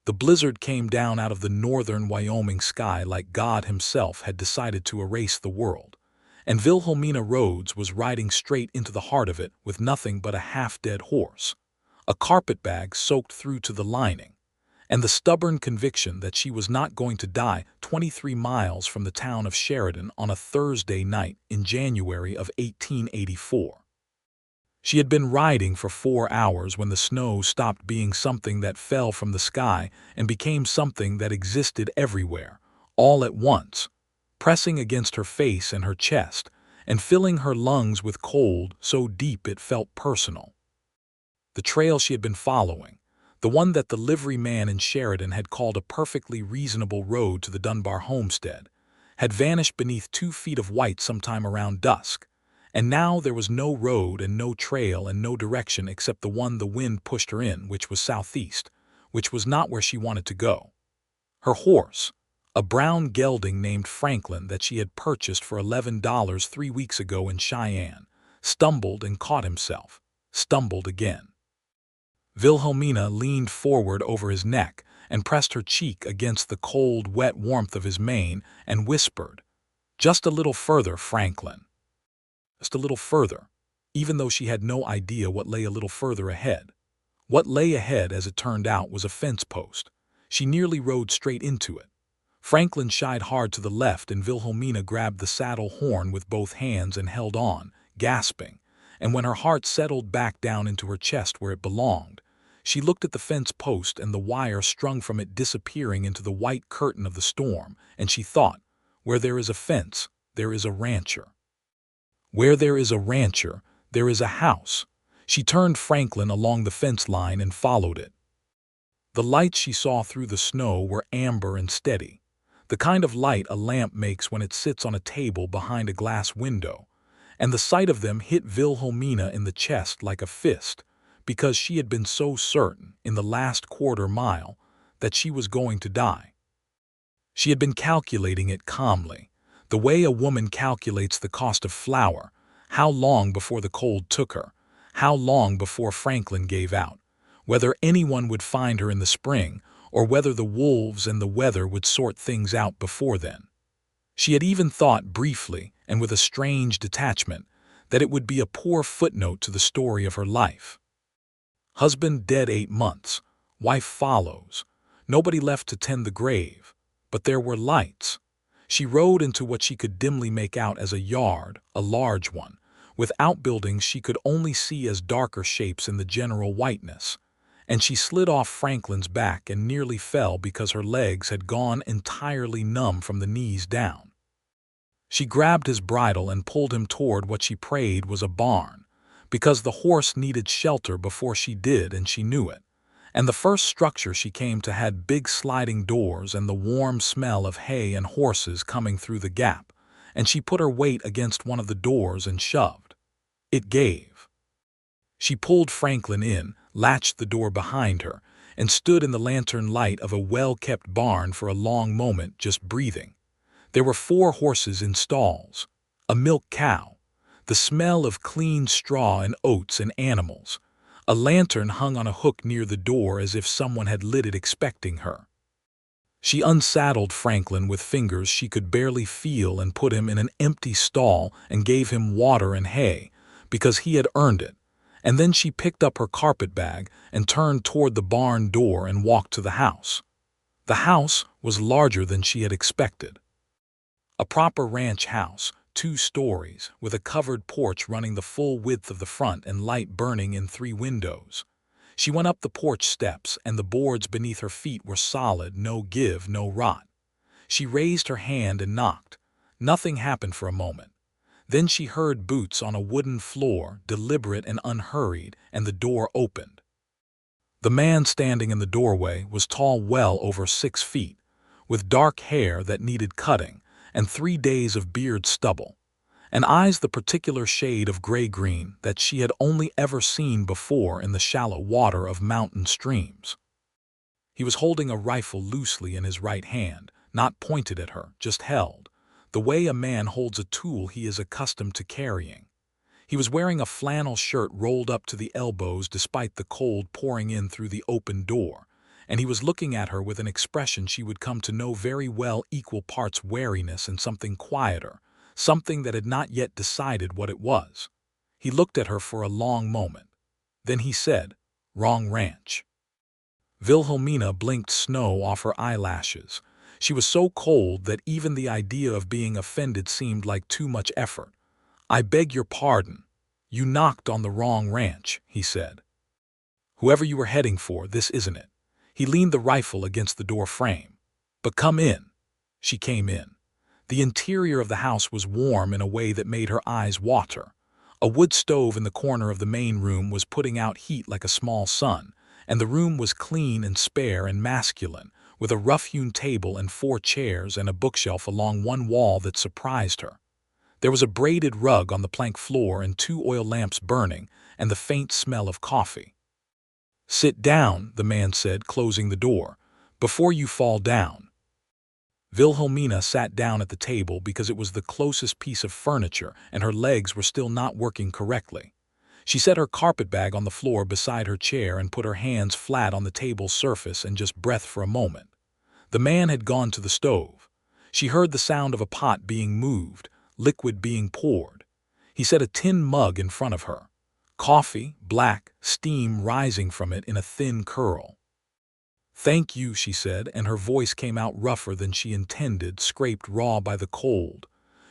The blizzard came down out of the northern Wyoming sky like God himself had decided to erase the world, and Wilhelmina Rhodes was riding straight into the heart of it with nothing but a half-dead horse, a carpetbag soaked through to the lining, and the stubborn conviction that she was not going to die 23 miles from the town of Sheridan on a Thursday night in January of 1884. She had been riding for 4 hours when the snow stopped being something that fell from the sky and became something that existed everywhere, all at once, pressing against her face and her chest, and filling her lungs with cold so deep it felt personal. The trail she had been following, the one that the liveryman in Sheridan had called a perfectly reasonable road to the Dunbar homestead, had vanished beneath 2 feet of white sometime around dusk, and now there was no road and no trail and no direction except the one the wind pushed her in, which was southeast, which was not where she wanted to go. Her horse, a brown gelding named Franklin that she had purchased for $11 3 weeks ago in Cheyenne, stumbled and caught himself, stumbled again. Wilhelmina leaned forward over his neck and pressed her cheek against the cold, wet warmth of his mane and whispered, "Just a little further, Franklin." Just a little further, even though she had no idea what lay a little further ahead. What lay ahead, as it turned out, was a fence post. She nearly rode straight into it. Franklin shied hard to the left, and Wilhelmina grabbed the saddle horn with both hands and held on, gasping, and when her heart settled back down into her chest where it belonged, she looked at the fence post and the wire strung from it disappearing into the white curtain of the storm, and she thought, where there is a fence, there is a rancher. Where there is a rancher, there is a house. She turned Franklin along the fence line and followed it. The lights she saw through the snow were amber and steady, the kind of light a lamp makes when it sits on a table behind a glass window, and the sight of them hit Wilhelmina in the chest like a fist, because she had been so certain, in the last quarter mile, that she was going to die. She had been calculating it calmly, the way a woman calculates the cost of flour, how long before the cold took her, how long before Franklin gave out, whether anyone would find her in the spring, or whether the wolves and the weather would sort things out before then. She had even thought briefly, and with a strange detachment, that it would be a poor footnote to the story of her life. Husband dead 8 months, wife follows, nobody left to tend the grave, but there were lights. She rode into what she could dimly make out as a yard, a large one, with outbuildings she could only see as darker shapes in the general whiteness, and she slid off Franklin's back and nearly fell because her legs had gone entirely numb from the knees down. She grabbed his bridle and pulled him toward what she prayed was a barn, because the horse needed shelter before she did, and she knew it. And the first structure she came to had big sliding doors and the warm smell of hay and horses coming through the gap, and she put her weight against one of the doors and shoved. It gave. She pulled Franklin in, latched the door behind her, and stood in the lantern light of a well-kept barn for a long moment, just breathing. There were 4 horses in stalls, a milk cow, the smell of clean straw and oats and animals. A lantern hung on a hook near the door as if someone had lit it expecting her. She unsaddled Franklin with fingers she could barely feel and put him in an empty stall and gave him water and hay, because he had earned it, and then she picked up her carpetbag and turned toward the barn door and walked to the house. The house was larger than she had expected. A proper ranch house, 2 stories, with a covered porch running the full width of the front and light burning in 3 windows. She went up the porch steps, and the boards beneath her feet were solid, no give, no rot. She raised her hand and knocked. Nothing happened for a moment. Then she heard boots on a wooden floor, deliberate and unhurried, and the door opened. The man standing in the doorway was tall, well over 6 feet, with dark hair that needed cutting, and 3 days of beard stubble, and eyes the particular shade of gray-green that she had only ever seen before in the shallow water of mountain streams. He was holding a rifle loosely in his right hand, not pointed at her, just held, the way a man holds a tool he is accustomed to carrying. He was wearing a flannel shirt rolled up to the elbows despite the cold pouring in through the open door, and he was looking at her with an expression she would come to know very well, equal parts wariness and something quieter, something that had not yet decided what it was. He looked at her for a long moment. Then he said, "Wrong ranch." Wilhelmina blinked snow off her eyelashes. She was so cold that even the idea of being offended seemed like too much effort. "I beg your pardon. You knocked on the wrong ranch," he said. "Whoever you were heading for, this isn't it." He leaned the rifle against the door frame. "But come in." She came in. The interior of the house was warm in a way that made her eyes water. A wood stove in the corner of the main room was putting out heat like a small sun, and the room was clean and spare and masculine, with a rough-hewn table and 4 chairs and a bookshelf along one wall that surprised her. There was a braided rug on the plank floor and 2 oil lamps burning, and the faint smell of coffee. "Sit down," the man said, closing the door, "before you fall down." Wilhelmina sat down at the table because it was the closest piece of furniture and her legs were still not working correctly. She set her carpetbag on the floor beside her chair and put her hands flat on the table's surface and just breathed for a moment. The man had gone to the stove. She heard the sound of a pot being moved, liquid being poured. He set a tin mug in front of her. Coffee, black, steam rising from it in a thin curl. "Thank you," she said, and her voice came out rougher than she intended, scraped raw by the cold.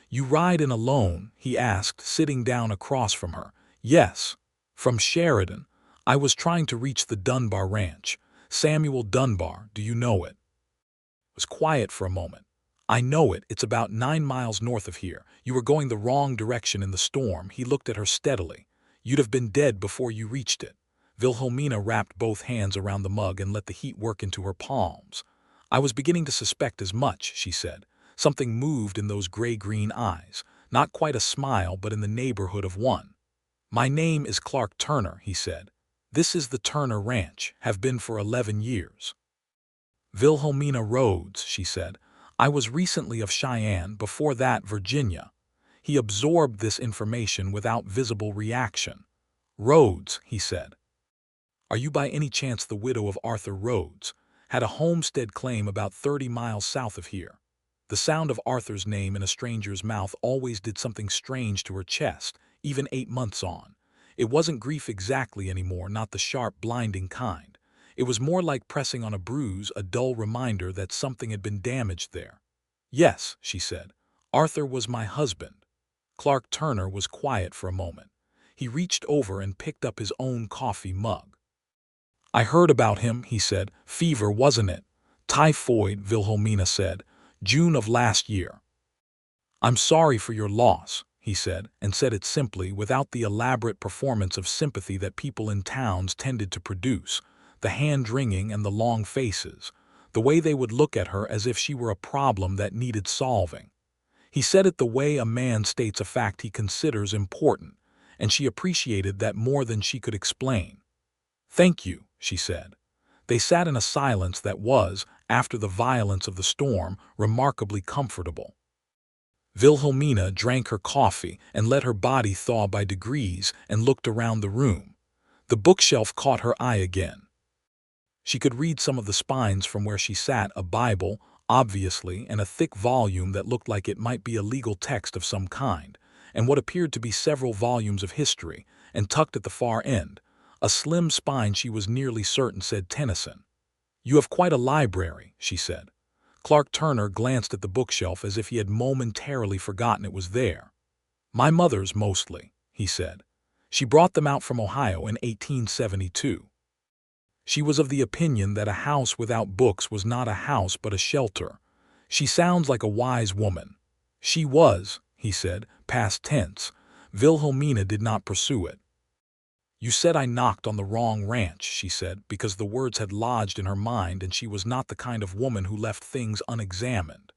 "You ride in alone?" he asked, sitting down across from her. "Yes. From Sheridan. I was trying to reach the Dunbar Ranch. Samuel Dunbar, do you know it?" It was quiet for a moment. "I know it. It's about 9 miles north of here. You were going the wrong direction in the storm." He looked at her steadily. "You'd have been dead before you reached it." Wilhelmina wrapped both hands around the mug and let the heat work into her palms. "I was beginning to suspect as much," she said. Something moved in those gray-green eyes, not quite a smile but in the neighborhood of one. "My name is Clark Turner," he said. "This is the Turner Ranch, have been for 11 years. "Wilhelmina Rhodes," she said. "I was recently of Cheyenne, before that Virginia." He absorbed this information without visible reaction. "Rhodes," he said. "Are you by any chance the widow of Arthur Rhodes? Had a homestead claim about 30 miles south of here." The sound of Arthur's name in a stranger's mouth always did something strange to her chest, even 8 months on. It wasn't grief exactly anymore, not the sharp, blinding kind. It was more like pressing on a bruise, a dull reminder that something had been damaged there. "Yes," she said. "Arthur was my husband." Clark Turner was quiet for a moment. He reached over and picked up his own coffee mug. "I heard about him," he said. "Fever, wasn't it?" "Typhoid," Wilhelmina said. "June of last year." "I'm sorry for your loss," he said, and said it simply, without the elaborate performance of sympathy that people in towns tended to produce, the hand-wringing and the long faces, the way they would look at her as if she were a problem that needed solving. He said it the way a man states a fact he considers important, and she appreciated that more than she could explain. "Thank you," she said. They sat in a silence that was, after the violence of the storm, remarkably comfortable. Wilhelmina drank her coffee and let her body thaw by degrees and looked around the room. The bookshelf caught her eye again. She could read some of the spines from where she sat, a Bible, obviously, and a thick volume that looked like it might be a legal text of some kind, and what appeared to be several volumes of history, and tucked at the far end, a slim spine she was nearly certain said Tennyson. "You have quite a library," she said. Clark Turner glanced at the bookshelf as if he had momentarily forgotten it was there. "My mother's, mostly," he said. "She brought them out from Ohio in 1872. She was of the opinion that a house without books was not a house but a shelter. She sounds like a wise woman." "She was," he said, past tense. Wilhelmina did not pursue it. "You said I knocked on the wrong ranch," she said, because the words had lodged in her mind and she was not the kind of woman who left things unexamined.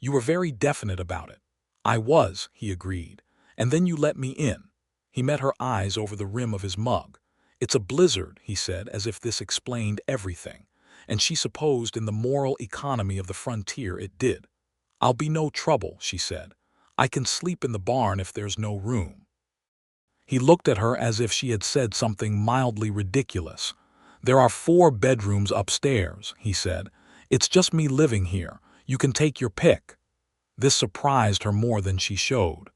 "You were very definite about it." "I was," he agreed. "And then you let me in." He met her eyes over the rim of his mug. "It's a blizzard," he said, as if this explained everything, and she supposed in the moral economy of the frontier it did. "I'll be no trouble," she said. "I can sleep in the barn if there's no room." He looked at her as if she had said something mildly ridiculous. "There are 4 bedrooms upstairs," he said. "It's just me living here. You can take your pick." This surprised her more than she showed.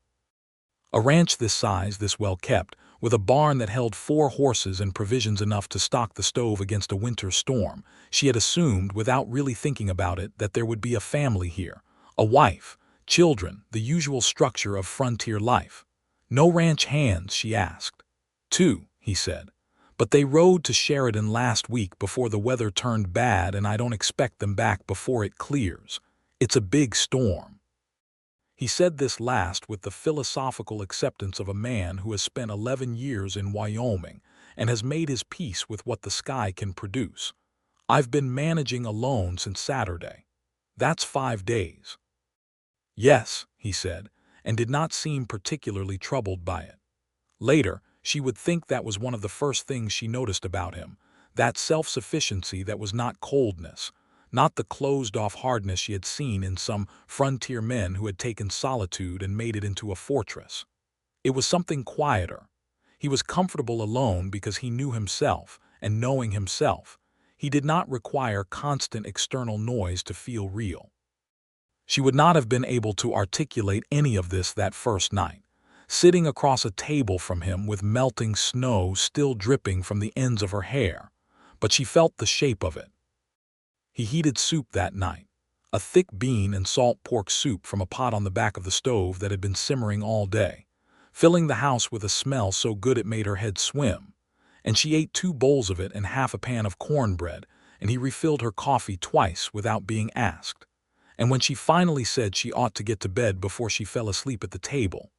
A ranch this size, this well kept, with a barn that held 4 horses and provisions enough to stock the stove against a winter storm, she had assumed, without really thinking about it, that there would be a family here, a wife, children, the usual structure of frontier life. "No ranch hands?" she asked. "2," he said. "But they rode to Sheridan last week before the weather turned bad, and I don't expect them back before it clears. It's a big storm." He said this last with the philosophical acceptance of a man who has spent 11 years in Wyoming and has made his peace with what the sky can produce. "I've been managing alone since Saturday. That's 5 days." "Yes," he said, and did not seem particularly troubled by it. Later, she would think that was one of the first things she noticed about him, that self-sufficiency that was not coldness, not the closed-off hardness she had seen in some frontier men who had taken solitude and made it into a fortress. It was something quieter. He was comfortable alone because he knew himself, and knowing himself, he did not require constant external noise to feel real. She would not have been able to articulate any of this that first night, sitting across a table from him with melting snow still dripping from the ends of her hair, but she felt the shape of it. He heated soup that night, a thick bean and salt pork soup from a pot on the back of the stove that had been simmering all day, filling the house with a smell so good it made her head swim, and she ate 2 bowls of it and half a pan of cornbread, and he refilled her coffee twice without being asked. And when she finally said she ought to get to bed before she fell asleep at the table,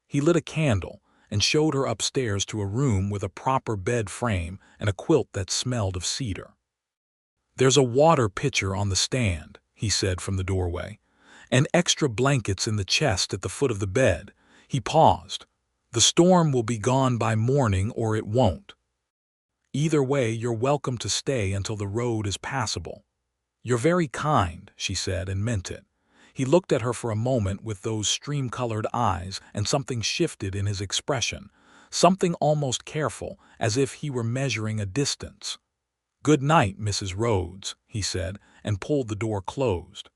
he lit a candle and showed her upstairs to a room with a proper bed frame and a quilt that smelled of cedar. "There's a water pitcher on the stand," he said from the doorway, "and extra blankets in the chest at the foot of the bed." He paused. "The storm will be gone by morning or it won't. Either way, you're welcome to stay until the road is passable." "You're very kind," she said, and meant it. He looked at her for a moment with those stream-colored eyes, and something shifted in his expression, something almost careful, as if he were measuring a distance. "Good night, Mrs. Rhodes," he said, and pulled the door closed.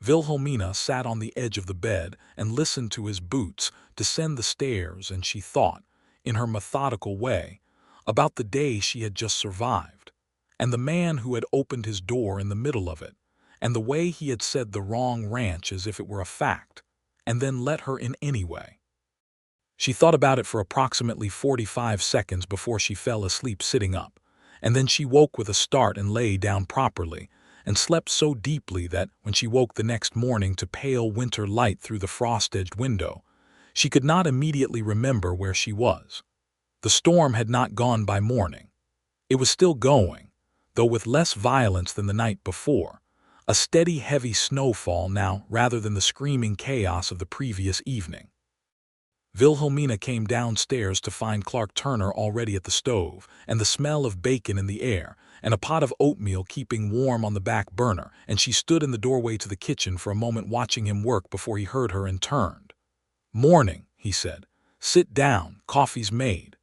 Wilhelmina sat on the edge of the bed and listened to his boots descend the stairs, and she thought, in her methodical way, about the day she had just survived, and the man who had opened his door in the middle of it, and the way he had said the wrong ranch as if it were a fact, and then let her in anyway. She thought about it for approximately 45 seconds before she fell asleep sitting up, and then she woke with a start and lay down properly, and slept so deeply that, when she woke the next morning to pale winter light through the frost-edged window, she could not immediately remember where she was. The storm had not gone by morning. It was still going, though with less violence than the night before, a steady heavy snowfall now rather than the screaming chaos of the previous evening. Wilhelmina came downstairs to find Clark Turner already at the stove, and the smell of bacon in the air, and a pot of oatmeal keeping warm on the back burner, and she stood in the doorway to the kitchen for a moment watching him work before he heard her and turned. "Morning," he said. "Sit down, coffee's made."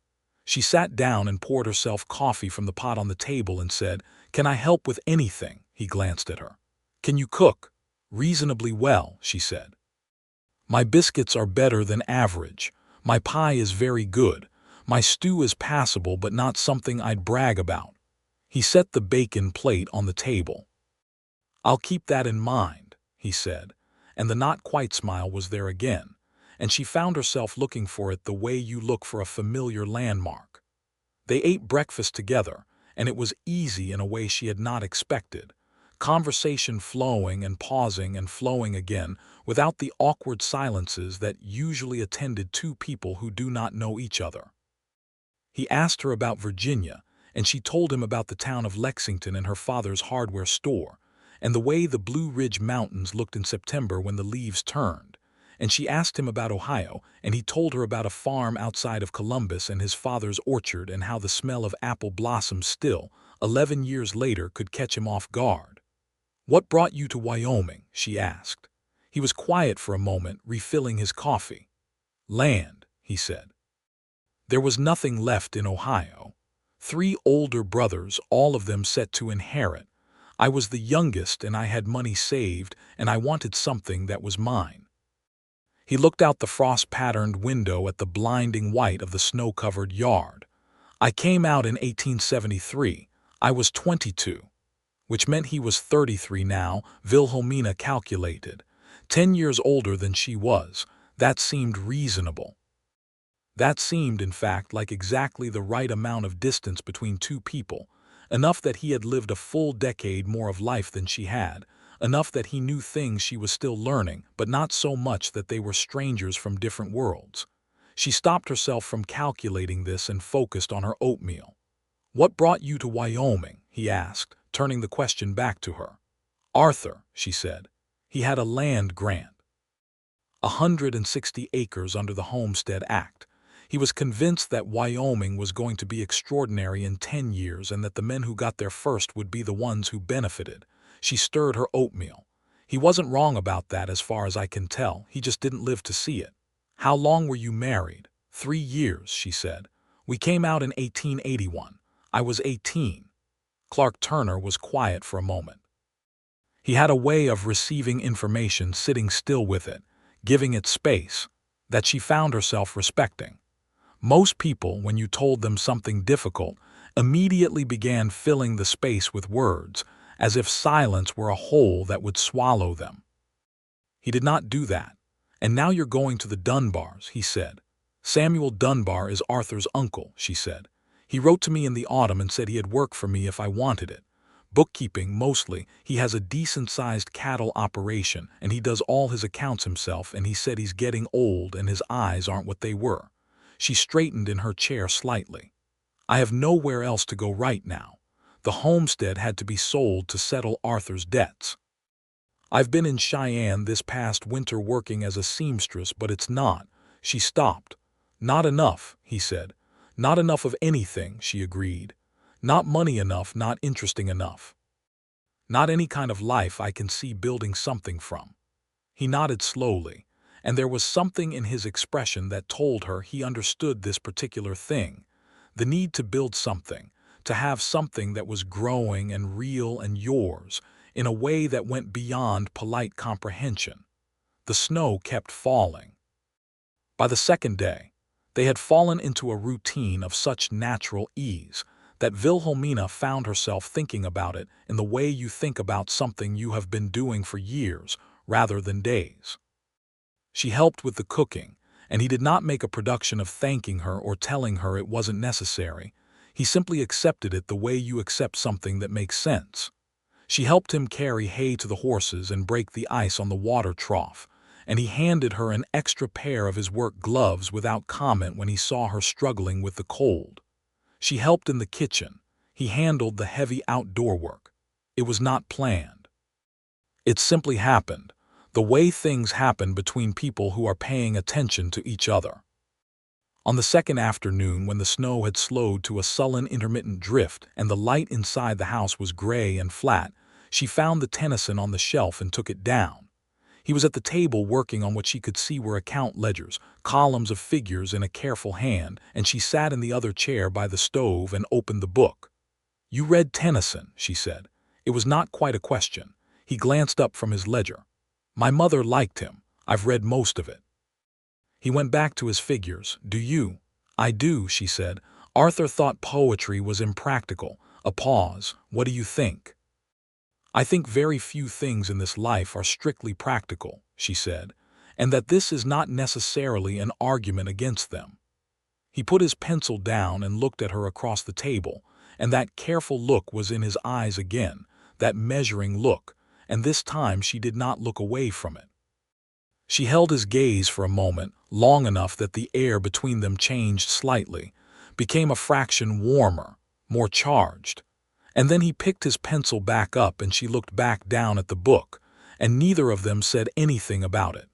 She sat down and poured herself coffee from the pot on the table and said, "Can I help with anything?" He glanced at her. "Can you cook?" "Reasonably well," she said. "My biscuits are better than average. My pie is very good. My stew is passable but not something I'd brag about." He set the bacon plate on the table. "I'll keep that in mind," he said, and the not-quite smile was there again, and she found herself looking for it the way you look for a familiar landmark. They ate breakfast together, and it was easy in a way she had not expected, conversation flowing and pausing and flowing again, without the awkward silences that usually attended 2 people who do not know each other. He asked her about Virginia, and she told him about the town of Lexington and her father's hardware store, and the way the Blue Ridge Mountains looked in September when the leaves turned. And she asked him about Ohio, and he told her about a farm outside of Columbus and his father's orchard, and how the smell of apple blossoms still, 11 years later, could catch him off guard. "What brought you to Wyoming?" she asked. He was quiet for a moment, refilling his coffee. "Land," he said. There was nothing left in Ohio. 3 older brothers, all of them set to inherit. I was the youngest and I had money saved and I wanted something that was mine. He looked out the frost-patterned window at the blinding white of the snow-covered yard. I came out in 1873. I was 22, which meant he was 33 now, Wilhelmina calculated. 10 years older than she was. That seemed reasonable. That seemed, in fact, like exactly the right amount of distance between two people, enough that he had lived a full decade more of life than she had, enough that he knew things she was still learning, but not so much that they were strangers from different worlds. She stopped herself from calculating this and focused on her oatmeal. "What brought you to Wyoming?" he asked, turning the question back to her. "Arthur," she said. "He had a land grant. 160 acres under the Homestead Act. He was convinced that Wyoming was going to be extraordinary in 10 years and that the men who got there first would be the ones who benefited." She stirred her oatmeal. "He wasn't wrong about that as far as I can tell. He just didn't live to see it." "How long were you married?" 3 years, she said. "We came out in 1881. I was 18. Clark Turner was quiet for a moment. He had a way of receiving information, sitting still with it, giving it space, that she found herself respecting. Most people, when you told them something difficult, immediately began filling the space with words, as if silence were a hole that would swallow them. He did not do that. "And now you're going to the Dunbars," he said. "Samuel Dunbar is Arthur's uncle," she said. "He wrote to me in the autumn and said he'd work for me if I wanted it. Bookkeeping, mostly. He has a decent-sized cattle operation, and he does all his accounts himself, and he said he's getting old and his eyes aren't what they were." She straightened in her chair slightly. "I have nowhere else to go right now. The homestead had to be sold to settle Arthur's debts. I've been in Cheyenne this past winter working as a seamstress, but it's not." She stopped. "Not enough," he said. "Not enough of anything," she agreed. "Not money enough, not interesting enough. Not any kind of life I can see building something from." He nodded slowly, and there was something in his expression that told her he understood this particular thing, the need to build something, to have something that was growing and real and yours, in a way that went beyond polite comprehension. The snow kept falling. By the second day, they had fallen into a routine of such natural ease that Wilhelmina found herself thinking about it in the way you think about something you have been doing for years rather than days. She helped with the cooking, and he did not make a production of thanking her or telling her it wasn't necessary. He simply accepted it the way you accept something that makes sense. She helped him carry hay to the horses and break the ice on the water trough, and he handed her an extra pair of his work gloves without comment when he saw her struggling with the cold. She helped in the kitchen. He handled the heavy outdoor work. It was not planned. It simply happened, the way things happen between people who are paying attention to each other. On the second afternoon, when the snow had slowed to a sullen intermittent drift and the light inside the house was gray and flat, she found the Tennyson on the shelf and took it down. He was at the table working on what she could see were account ledgers, columns of figures in a careful hand, and she sat in the other chair by the stove and opened the book. "You read Tennyson," she said. It was not quite a question. He glanced up from his ledger. "My mother liked him. I've read most of it." He went back to his figures. "Do you?" "I do," she said. "Arthur thought poetry was impractical." A pause. "What do you think?" "I think very few things in this life are strictly practical," she said, "and that this is not necessarily an argument against them." He put his pencil down and looked at her across the table, and that careful look was in his eyes again, that measuring look, and this time she did not look away from it. She held his gaze for a moment, long enough that the air between them changed slightly, became a fraction warmer, more charged. And then he picked his pencil back up and she looked back down at the book, and neither of them said anything about it.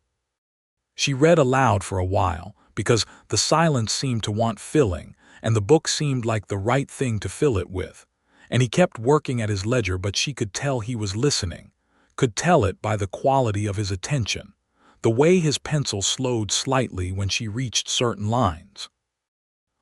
She read aloud for a while, because the silence seemed to want filling, and the book seemed like the right thing to fill it with. And he kept working at his ledger, but she could tell he was listening, could tell it by the quality of his attention, the way his pencil slowed slightly when she reached certain lines.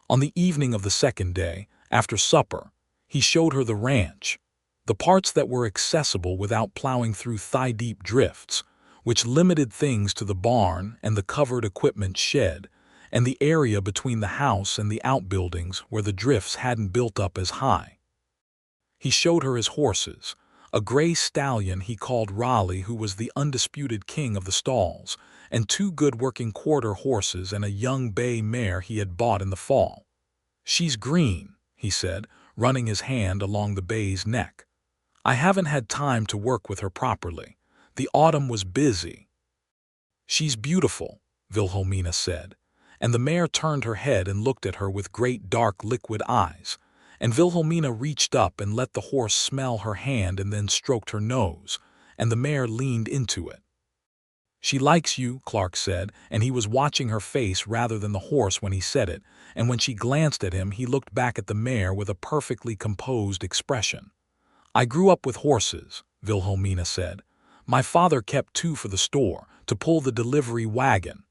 On the evening of the second day, After supper, he showed her the ranch, the parts that were accessible without plowing through thigh-deep drifts, which limited things to the barn and the covered equipment shed, and the area between the house and the outbuildings where the drifts hadn't built up as high. He showed her his horses, a gray stallion he called Raleigh, who was the undisputed king of the stalls, and two good-working quarter horses and a young bay mare he had bought in the fall. "She's green," he said, running his hand along the bay's neck. "I haven't had time to work with her properly. The autumn was busy." "She's beautiful," Wilhelmina said, and the mare turned her head and looked at her with great dark liquid eyes, and Wilhelmina reached up and let the horse smell her hand and then stroked her nose, and the mare leaned into it. "She likes you," Clark said, and he was watching her face rather than the horse when he said it, and when she glanced at him he looked back at the mare with a perfectly composed expression. "I grew up with horses," Wilhelmina said. "My father kept two for the store, to pull the delivery wagon.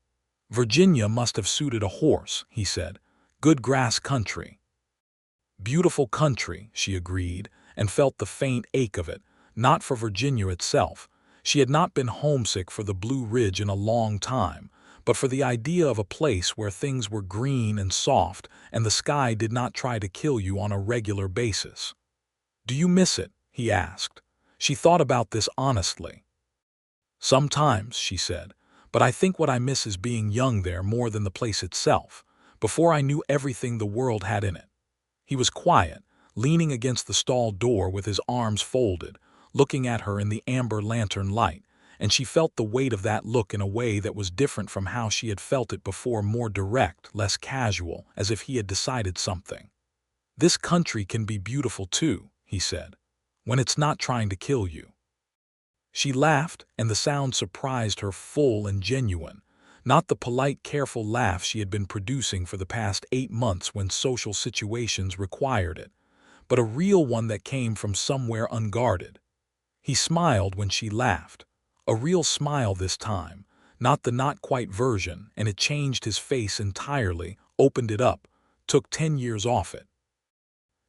Virginia must have suited a horse," he said. "Good grass country." "Beautiful country," she agreed, and felt the faint ache of it, not for Virginia itself. She had not been homesick for the Blue Ridge in a long time, but for the idea of a place where things were green and soft and the sky did not try to kill you on a regular basis. "Do you miss it?" he asked. She thought about this honestly. "Sometimes," she said, "but I think what I miss is being young there more than the place itself, before I knew everything the world had in it." He was quiet, leaning against the stall door with his arms folded, looking at her in the amber lantern light, and she felt the weight of that look in a way that was different from how she had felt it before, more direct, less casual, as if he had decided something. "This country can be beautiful too," he said, "when it's not trying to kill you." She laughed, and the sound surprised her, full and genuine, not the polite, careful laugh she had been producing for the past 8 months when social situations required it, but a real one that came from somewhere unguarded. He smiled when she laughed, a real smile this time, not the not-quite version, and it changed his face entirely, opened it up, took 10 years off it.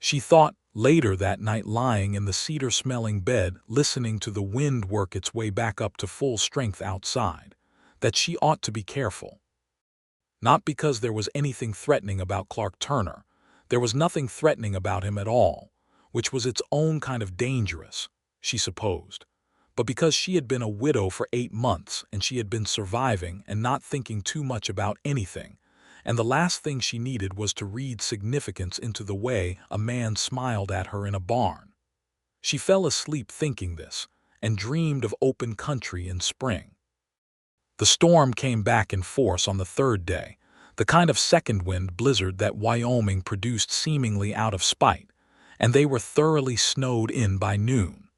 She thought, later that night lying in the cedar-smelling bed, listening to the wind work its way back up to full strength outside, that she ought to be careful. Not because there was anything threatening about Clark Turner. There was nothing threatening about him at all, which was its own kind of dangerous, she supposed, but because she had been a widow for 8 months and she had been surviving and not thinking too much about anything, and the last thing she needed was to read significance into the way a man smiled at her in a barn. She fell asleep thinking this, and dreamed of open country in spring. The storm came back in force on the 3rd day, the kind of second-wind blizzard that Wyoming produced seemingly out of spite, and they were thoroughly snowed in by noon.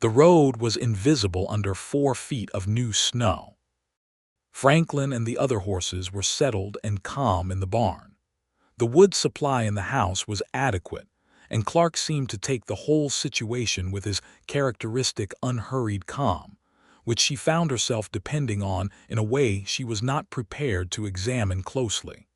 The road was invisible under 4 feet of new snow. Franklin and the other horses were settled and calm in the barn. The wood supply in the house was adequate, and Clark seemed to take the whole situation with his characteristic unhurried calm, which she found herself depending on in a way she was not prepared to examine closely.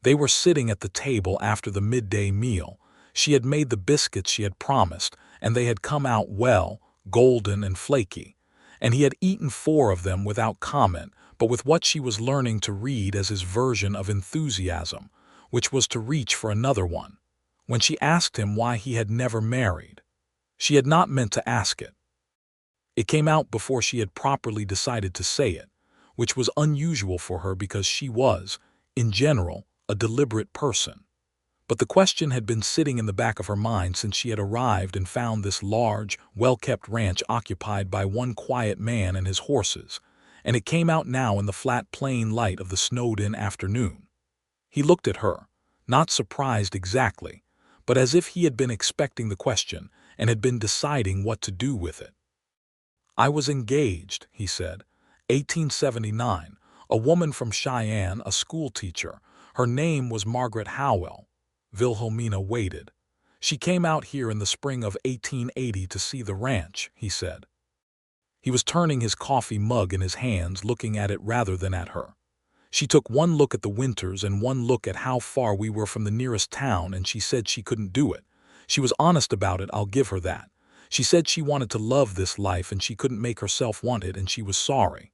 They were sitting at the table after the midday meal. She had made the biscuits she had promised, and they had come out well, golden and flaky, and he had eaten 4 of them without comment, but with what she was learning to read as his version of enthusiasm, which was to reach for another one, when she asked him why he had never married. She had not meant to ask it. It came out before she had properly decided to say it, which was unusual for her because she was, in general, a deliberate person. But the question had been sitting in the back of her mind since she had arrived and found this large, well-kept ranch occupied by one quiet man and his horses, and it came out now in the flat plain light of the snowed-in afternoon. He looked at her, not surprised exactly, but as if he had been expecting the question and had been deciding what to do with it. "I was engaged," he said. 1879, a woman from Cheyenne, a school teacher. Her name was Margaret Howell. Wilhelmina waited. "She came out here in the spring of 1880 to see the ranch," he said. He was turning his coffee mug in his hands, looking at it rather than at her. She took one look at the winters and one look at how far we were from the nearest town, and she said she couldn't do it. She was honest about it, I'll give her that. She said she wanted to love this life and she couldn't make herself want it, and she was sorry.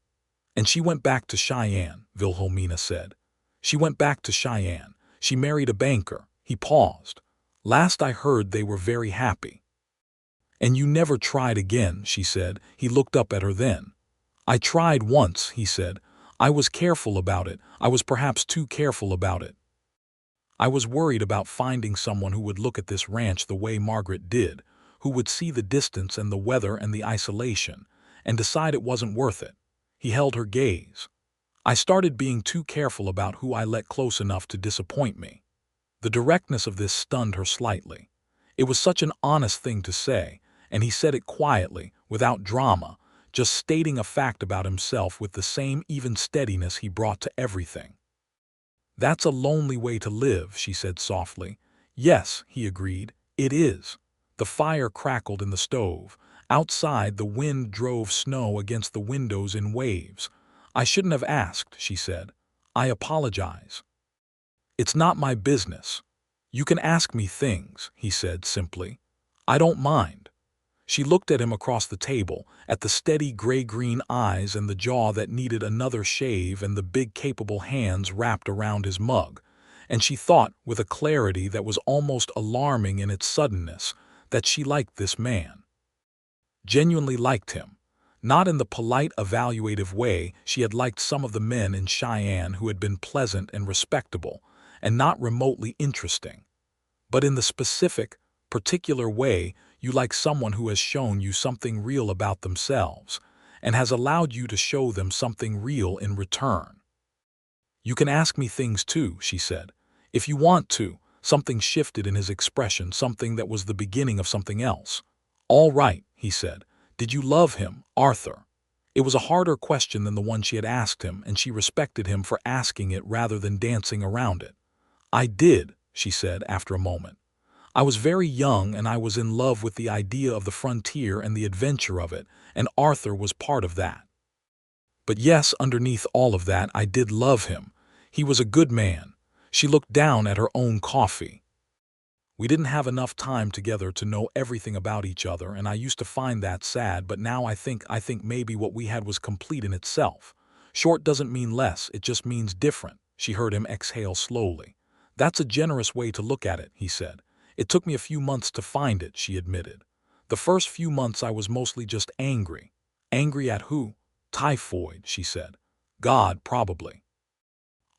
And she went back to Cheyenne, Wilhelmina said. She went back to Cheyenne. She married a banker. He paused. Last I heard they were very happy. And you never tried again, she said. He looked up at her then. I tried once, he said. I was careful about it. I was perhaps too careful about it. I was worried about finding someone who would look at this ranch the way Margaret did, who would see the distance and the weather and the isolation, and decide it wasn't worth it. He held her gaze. I started being too careful about who I let close enough to disappoint me. The directness of this stunned her slightly. It was such an honest thing to say, and he said it quietly, without drama, just stating a fact about himself with the same even steadiness he brought to everything. That's a lonely way to live, she said softly. Yes, he agreed, it is. The fire crackled in the stove. Outside, the wind drove snow against the windows in waves. I shouldn't have asked, she said. I apologize. It's not my business. You can ask me things, he said simply. I don't mind. She looked at him across the table, at the steady gray-green eyes and the jaw that needed another shave and the big capable hands wrapped around his mug, and she thought, with a clarity that was almost alarming in its suddenness, that she liked this man. Genuinely liked him. Not in the polite, evaluative way she had liked some of the men in Cheyenne who had been pleasant and respectable, and not remotely interesting, but in the specific, particular way you like someone who has shown you something real about themselves, and has allowed you to show them something real in return. You can ask me things too, she said. If you want to. Something shifted in his expression, something that was the beginning of something else. All right, he said. Did you love him, Arthur? It was a harder question than the one she had asked him, and she respected him for asking it rather than dancing around it. I did, she said after a moment. I was very young and I was in love with the idea of the frontier and the adventure of it, and Arthur was part of that. But yes, underneath all of that, I did love him. He was a good man. She looked down at her own coffee. We didn't have enough time together to know everything about each other, and I used to find that sad, but now I think maybe what we had was complete in itself. Short doesn't mean less, it just means different, she heard him exhale slowly. That's a generous way to look at it, he said. It took me a few months to find it, she admitted. The first few months I was mostly just angry. Angry at who? Typhoid, she said. God, probably.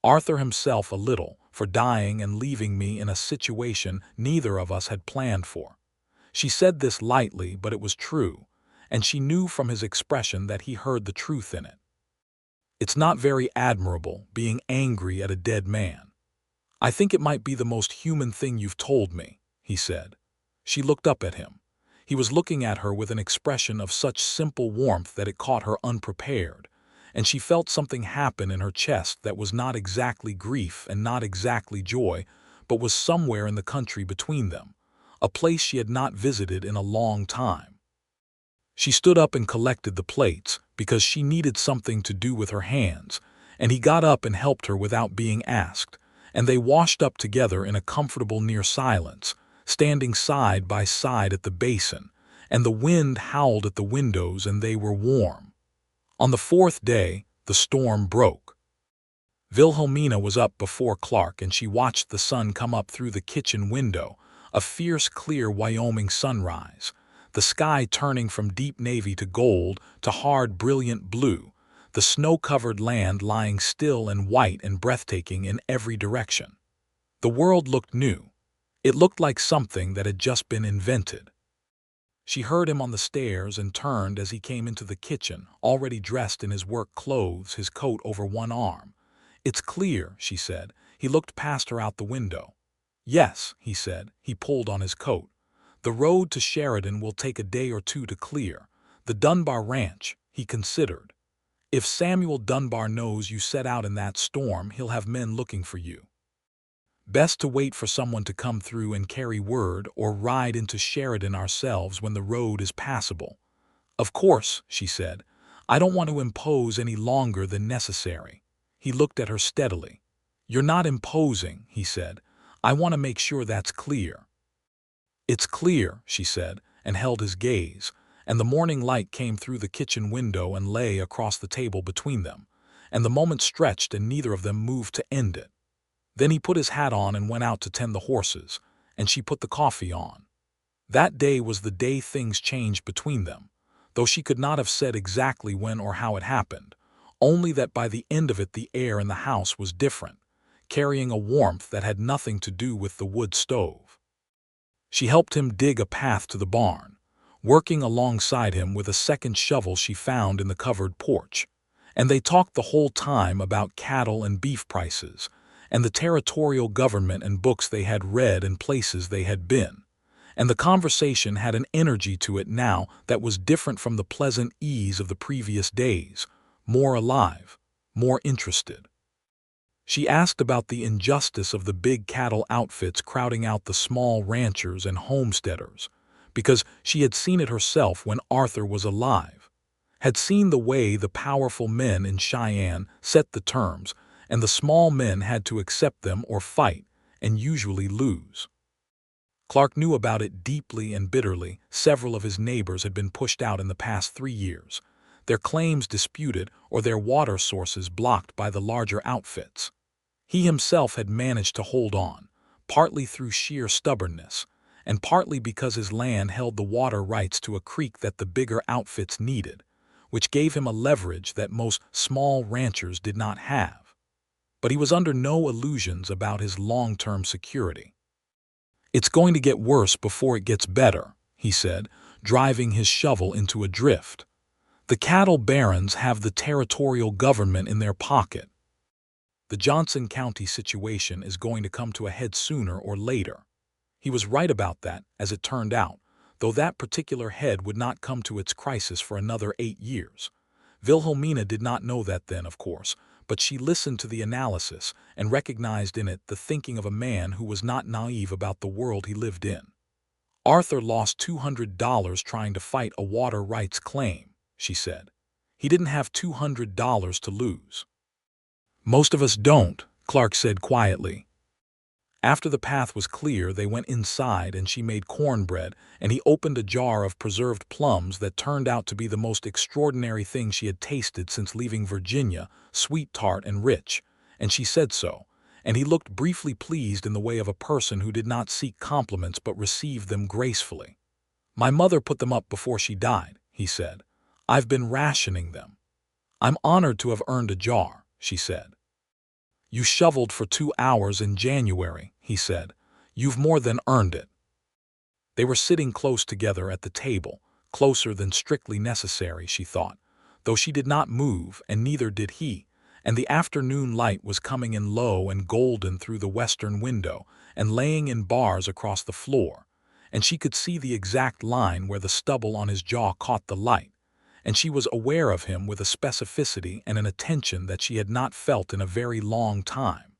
Arthur himself a little, for dying and leaving me in a situation neither of us had planned for. She said this lightly, but it was true, and she knew from his expression that he heard the truth in it. It's not very admirable, being angry at a dead man. I think it might be the most human thing you've told me, he said. She looked up at him. He was looking at her with an expression of such simple warmth that it caught her unprepared, and she felt something happen in her chest that was not exactly grief and not exactly joy, but was somewhere in the country between them, a place she had not visited in a long time. She stood up and collected the plates, because she needed something to do with her hands, and he got up and helped her without being asked, and they washed up together in a comfortable near silence, standing side by side at the basin, and the wind howled at the windows and they were warm. On the fourth day, the storm broke. Wilhelmina was up before Clark, and she watched the sun come up through the kitchen window, a fierce, clear Wyoming sunrise, the sky turning from deep navy to gold to hard, brilliant blue, the snow-covered land lying still and white and breathtaking in every direction. The world looked new. It looked like something that had just been invented. She heard him on the stairs and turned as he came into the kitchen, already dressed in his work clothes, his coat over one arm. It's clear, she said. He looked past her out the window. Yes, he said. He pulled on his coat. The road to Sheridan will take a day or two to clear. The Dunbar Ranch, he considered. If Samuel Dunbar knows you set out in that storm, he'll have men looking for you. Best to wait for someone to come through and carry word, or ride into Sheridan ourselves when the road is passable. Of course, she said. I don't want to impose any longer than necessary. He looked at her steadily. "You're not imposing," he said. "I want to make sure that's clear." "It's clear," she said, and held his gaze, and the morning light came through the kitchen window and lay across the table between them, and the moment stretched and neither of them moved to end it. Then he put his hat on and went out to tend the horses, and she put the coffee on. That day was the day things changed between them, though she could not have said exactly when or how it happened, only that by the end of it the air in the house was different, carrying a warmth that had nothing to do with the wood stove. She helped him dig a path to the barn, working alongside him with a second shovel she found in the covered porch, and they talked the whole time about cattle and beef prices, and the territorial government and books they had read and places they had been. And the conversation had an energy to it now that was different from the pleasant ease of the previous days, more alive, more interested. She asked about the injustice of the big cattle outfits crowding out the small ranchers and homesteaders, because she had seen it herself when Arthur was alive, had seen the way the powerful men in Cheyenne set the terms, and the small men had to accept them or fight, and usually lose. Clark knew about it deeply and bitterly. Several of his neighbors had been pushed out in the past 3 years, their claims disputed or their water sources blocked by the larger outfits. He himself had managed to hold on, partly through sheer stubbornness, and partly because his land held the water rights to a creek that the bigger outfits needed, which gave him a leverage that most small ranchers did not have. But he was under no illusions about his long-term security. "It's going to get worse before it gets better," he said, driving his shovel into a drift. "The cattle barons have the territorial government in their pocket. The Johnson County situation is going to come to a head sooner or later." He was right about that, as it turned out, though that particular head would not come to its crisis for another 8 years. Wilhelmina did not know that then, of course, but she listened to the analysis and recognized in it the thinking of a man who was not naive about the world he lived in. "Arthur lost $200 trying to fight a water rights claim," she said. "He didn't have $200 to lose." "Most of us don't," Clark said quietly. After the path was clear, they went inside and she made cornbread, and he opened a jar of preserved plums that turned out to be the most extraordinary thing she had tasted since leaving Virginia, sweet, tart, and rich, and she said so, and he looked briefly pleased in the way of a person who did not seek compliments but received them gracefully. "My mother put them up before she died," he said. "I've been rationing them." "I'm honored to have earned a jar," she said. "You shoveled for 2 hours in January," he said. "You've more than earned it." They were sitting close together at the table, closer than strictly necessary, she thought, though she did not move, and neither did he, and the afternoon light was coming in low and golden through the western window and laying in bars across the floor, and she could see the exact line where the stubble on his jaw caught the light, and she was aware of him with a specificity and an attention that she had not felt in a very long time.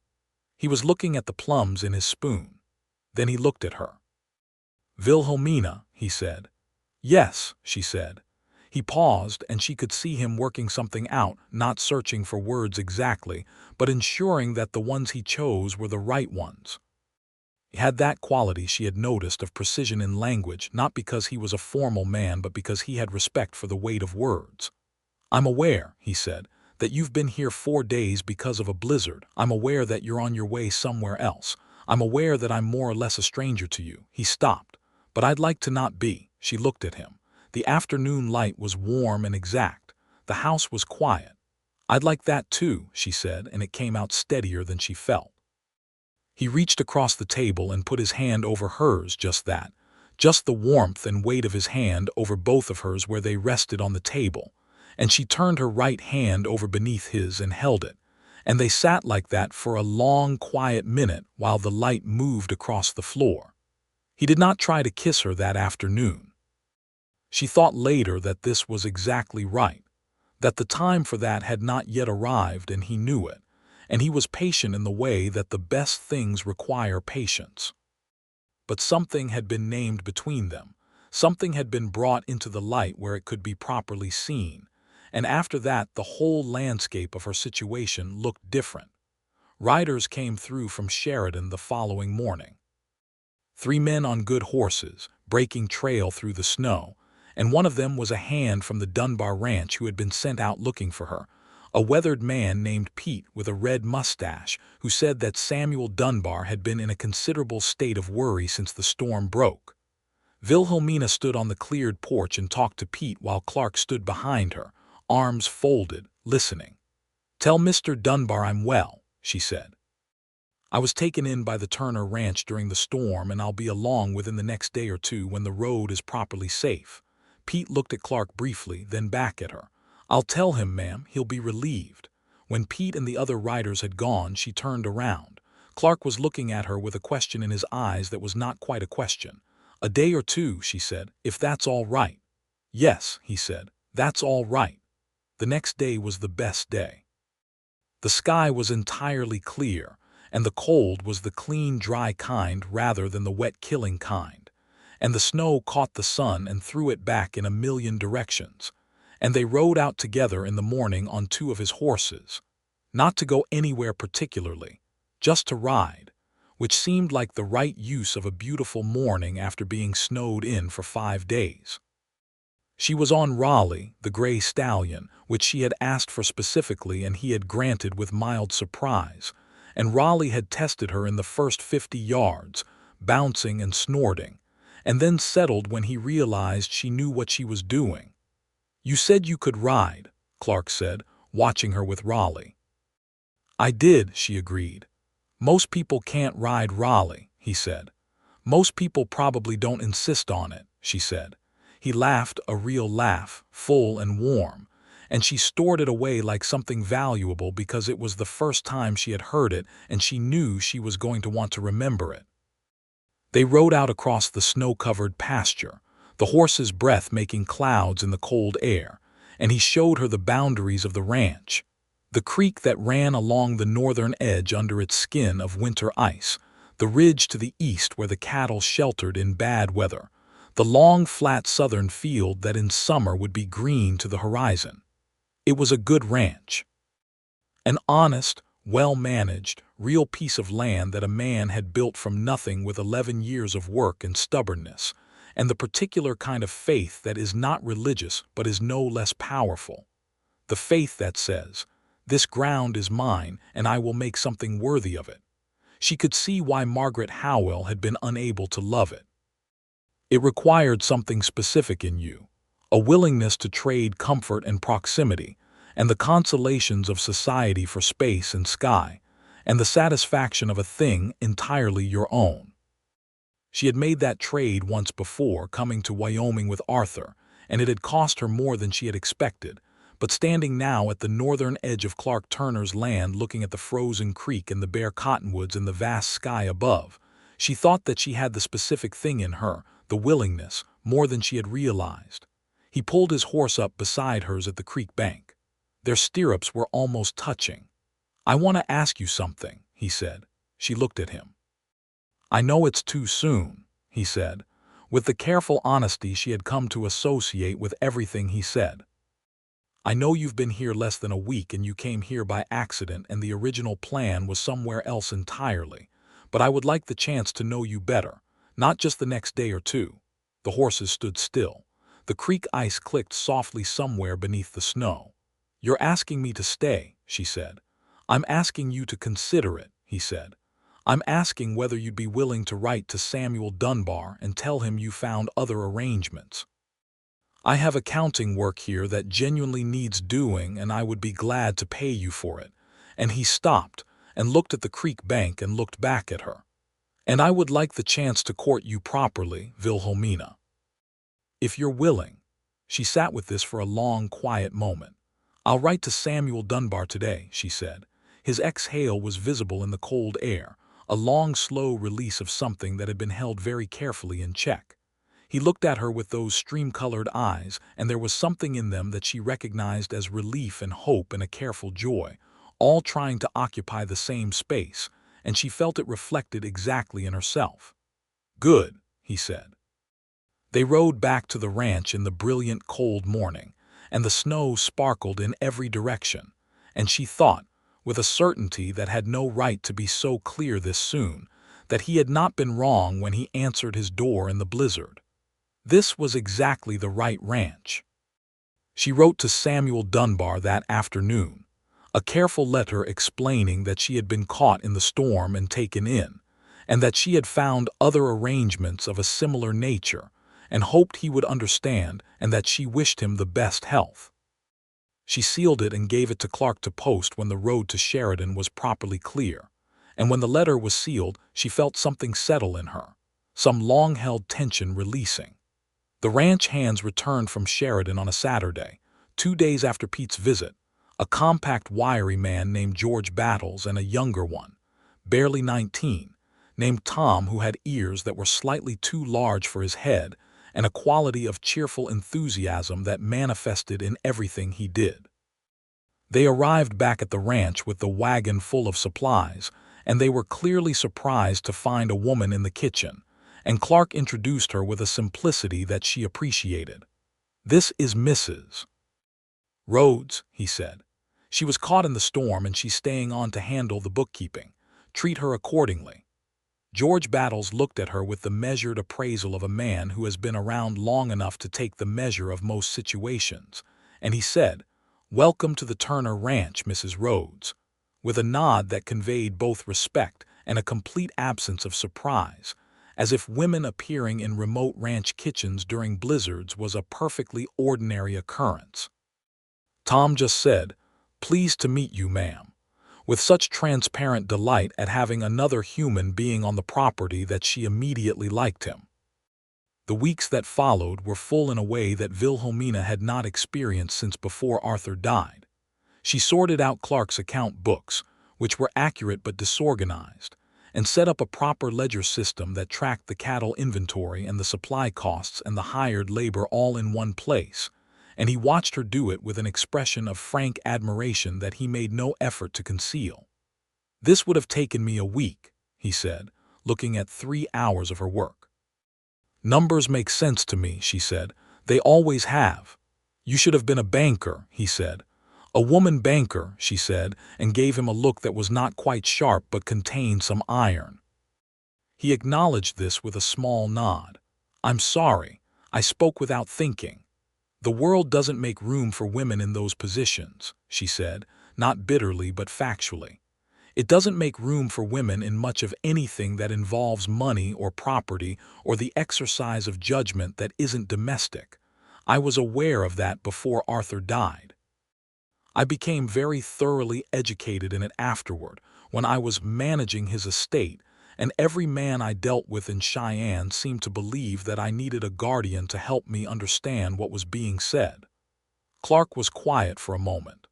He was looking at the plums in his spoon. Then he looked at her. "Wilhelmina," he said. "Yes," she said. He paused, and she could see him working something out, not searching for words exactly, but ensuring that the ones he chose were the right ones. He had that quality she had noticed of precision in language, not because he was a formal man but because he had respect for the weight of words. "I'm aware," he said, "that you've been here 4 days because of a blizzard. I'm aware that you're on your way somewhere else. I'm aware that I'm more or less a stranger to you." He stopped. "But I'd like to not be." She looked at him. The afternoon light was warm and exact. The house was quiet. "I'd like that too," she said, and it came out steadier than she felt. He reached across the table and put his hand over hers, just that, just the warmth and weight of his hand over both of hers where they rested on the table, and she turned her right hand over beneath his and held it, and they sat like that for a long, quiet minute while the light moved across the floor. He did not try to kiss her that afternoon. She thought later that this was exactly right, that the time for that had not yet arrived, and he knew it. And he was patient in the way that the best things require patience. But something had been named between them. Something had been brought into the light where it could be properly seen, and after that the whole landscape of her situation looked different. Riders came through from Sheridan the following morning. 3 men on good horses, breaking trail through the snow, and one of them was a hand from the Dunbar Ranch who had been sent out looking for her, a weathered man named Pete with a red mustache who said that Samuel Dunbar had been in a considerable state of worry since the storm broke. Wilhelmina stood on the cleared porch and talked to Pete while Clark stood behind her, arms folded, listening. "Tell Mr. Dunbar I'm well," she said. "I was taken in by the Turner Ranch during the storm, and I'll be along within the next day or two when the road is properly safe." Pete looked at Clark briefly, then back at her. "I'll tell him, ma'am, he'll be relieved." When Pete and the other riders had gone, she turned around. Clark was looking at her with a question in his eyes that was not quite a question. "A day or two," she said, "if that's all right." "Yes," he said, "that's all right." The next day was the best day. The sky was entirely clear, and the cold was the clean, dry kind rather than the wet, killing kind. And the snow caught the sun and threw it back in a million directions. And they rode out together in the morning on 2 of his horses. Not to go anywhere particularly, just to ride, which seemed like the right use of a beautiful morning after being snowed in for 5 days. She was on Raleigh, the gray stallion, which she had asked for specifically and he had granted with mild surprise, and Raleigh had tested her in the first 50 yards, bouncing and snorting, and then settled when he realized she knew what she was doing. "You said you could ride," Clark said, watching her with Raleigh. "I did," she agreed. "Most people can't ride Raleigh," he said. "Most people probably don't insist on it," she said. He laughed, a real laugh, full and warm, and she stored it away like something valuable because it was the first time she had heard it and she knew she was going to want to remember it. They rode out across the snow-covered pasture, the horse's breath making clouds in the cold air, and he showed her the boundaries of the ranch. The creek that ran along the northern edge under its skin of winter ice, the ridge to the east where the cattle sheltered in bad weather, the long, flat southern field that in summer would be green to the horizon. It was a good ranch. An honest, well-managed, real piece of land that a man had built from nothing with 11 years of work and stubbornness, and the particular kind of faith that is not religious but is no less powerful. The faith that says, "This ground is mine and I will make something worthy of it." She could see why Margaret Howell had been unable to love it. It required something specific in you, a willingness to trade comfort and proximity, and the consolations of society for space and sky, and the satisfaction of a thing entirely your own. She had made that trade once before, coming to Wyoming with Arthur, and it had cost her more than she had expected, but standing now at the northern edge of Clark Turner's land looking at the frozen creek and the bare cottonwoods and the vast sky above, she thought that she had the specific thing in her, the willingness, more than she had realized. He pulled his horse up beside hers at the creek bank. Their stirrups were almost touching. "I want to ask you something," he said. She looked at him. "I know it's too soon," he said, with the careful honesty she had come to associate with everything he said. "I know you've been here less than a week and you came here by accident and the original plan was somewhere else entirely, but I would like the chance to know you better, not just the next day or two." The horses stood still. The creek ice clicked softly somewhere beneath the snow. "You're asking me to stay," she said. "I'm asking you to consider it," he said. "I'm asking whether you'd be willing to write to Samuel Dunbar and tell him you found other arrangements. I have accounting work here that genuinely needs doing and I would be glad to pay you for it." And he stopped and looked at the creek bank and looked back at her. "And I would like the chance to court you properly, Wilhelmina. If you're willing." She sat with this for a long, quiet moment. "I'll write to Samuel Dunbar today," she said. His exhale was visible in the cold air, a long, slow release of something that had been held very carefully in check. He looked at her with those stream-colored eyes, and there was something in them that she recognized as relief and hope and a careful joy, all trying to occupy the same space, and she felt it reflected exactly in herself. "Good," he said. They rode back to the ranch in the brilliant, cold morning, and the snow sparkled in every direction, and she thought, with a certainty that had no right to be so clear this soon, that he had not been wrong when he answered his door in the blizzard. This was exactly the right ranch. She wrote to Samuel Dunbar that afternoon, a careful letter explaining that she had been caught in the storm and taken in, and that she had found other arrangements of a similar nature, and hoped he would understand, and that she wished him the best health. She sealed it and gave it to Clark to post when the road to Sheridan was properly clear, and when the letter was sealed, she felt something settle in her, some long-held tension releasing. The ranch hands returned from Sheridan on a Saturday, 2 days after Pete's visit, a compact, wiry man named George Battles and a younger one, barely 19, named Tom, who had ears that were slightly too large for his head and a quality of cheerful enthusiasm that manifested in everything he did. They arrived back at the ranch with the wagon full of supplies, and they were clearly surprised to find a woman in the kitchen, and Clark introduced her with a simplicity that she appreciated. "This is Mrs. Rhodes," he said. "She was caught in the storm and she's staying on to handle the bookkeeping. Treat her accordingly." George Battles looked at her with the measured appraisal of a man who has been around long enough to take the measure of most situations, and he said, "Welcome to the Turner Ranch, Mrs. Rhodes," with a nod that conveyed both respect and a complete absence of surprise, as if women appearing in remote ranch kitchens during blizzards was a perfectly ordinary occurrence. Tom just said, "Pleased to meet you, ma'am," with such transparent delight at having another human being on the property that she immediately liked him. The weeks that followed were full in a way that Wilhelmina had not experienced since before Arthur died. She sorted out Clark's account books, which were accurate but disorganized, and set up a proper ledger system that tracked the cattle inventory and the supply costs and the hired labor all in one place, and he watched her do it with an expression of frank admiration that he made no effort to conceal. "This would have taken me a week," he said, looking at 3 hours of her work. "Numbers make sense to me," she said. "They always have." "You should have been a banker," he said. "A woman banker," she said, and gave him a look that was not quite sharp but contained some iron. He acknowledged this with a small nod. "I'm sorry. I spoke without thinking. The world doesn't make room for women in those positions," she said, not bitterly but factually. "It doesn't make room for women in much of anything that involves money or property or the exercise of judgment that isn't domestic. I was aware of that before Arthur died. I became very thoroughly educated in it afterward, when I was managing his estate, and every man I dealt with in Cheyenne seemed to believe that I needed a guardian to help me understand what was being said." Clark was quiet for a moment.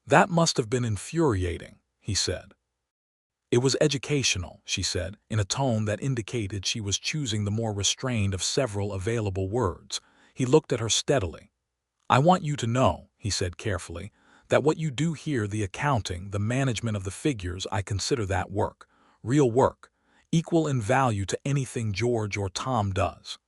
"That must have been infuriating," he said. "It was educational," she said, in a tone that indicated she was choosing the more restrained of several available words. He looked at her steadily. "I want you to know," he said carefully, "that what you do here, the accounting, the management of the figures, I consider that work, real work, equal in value to anything George or Tom does."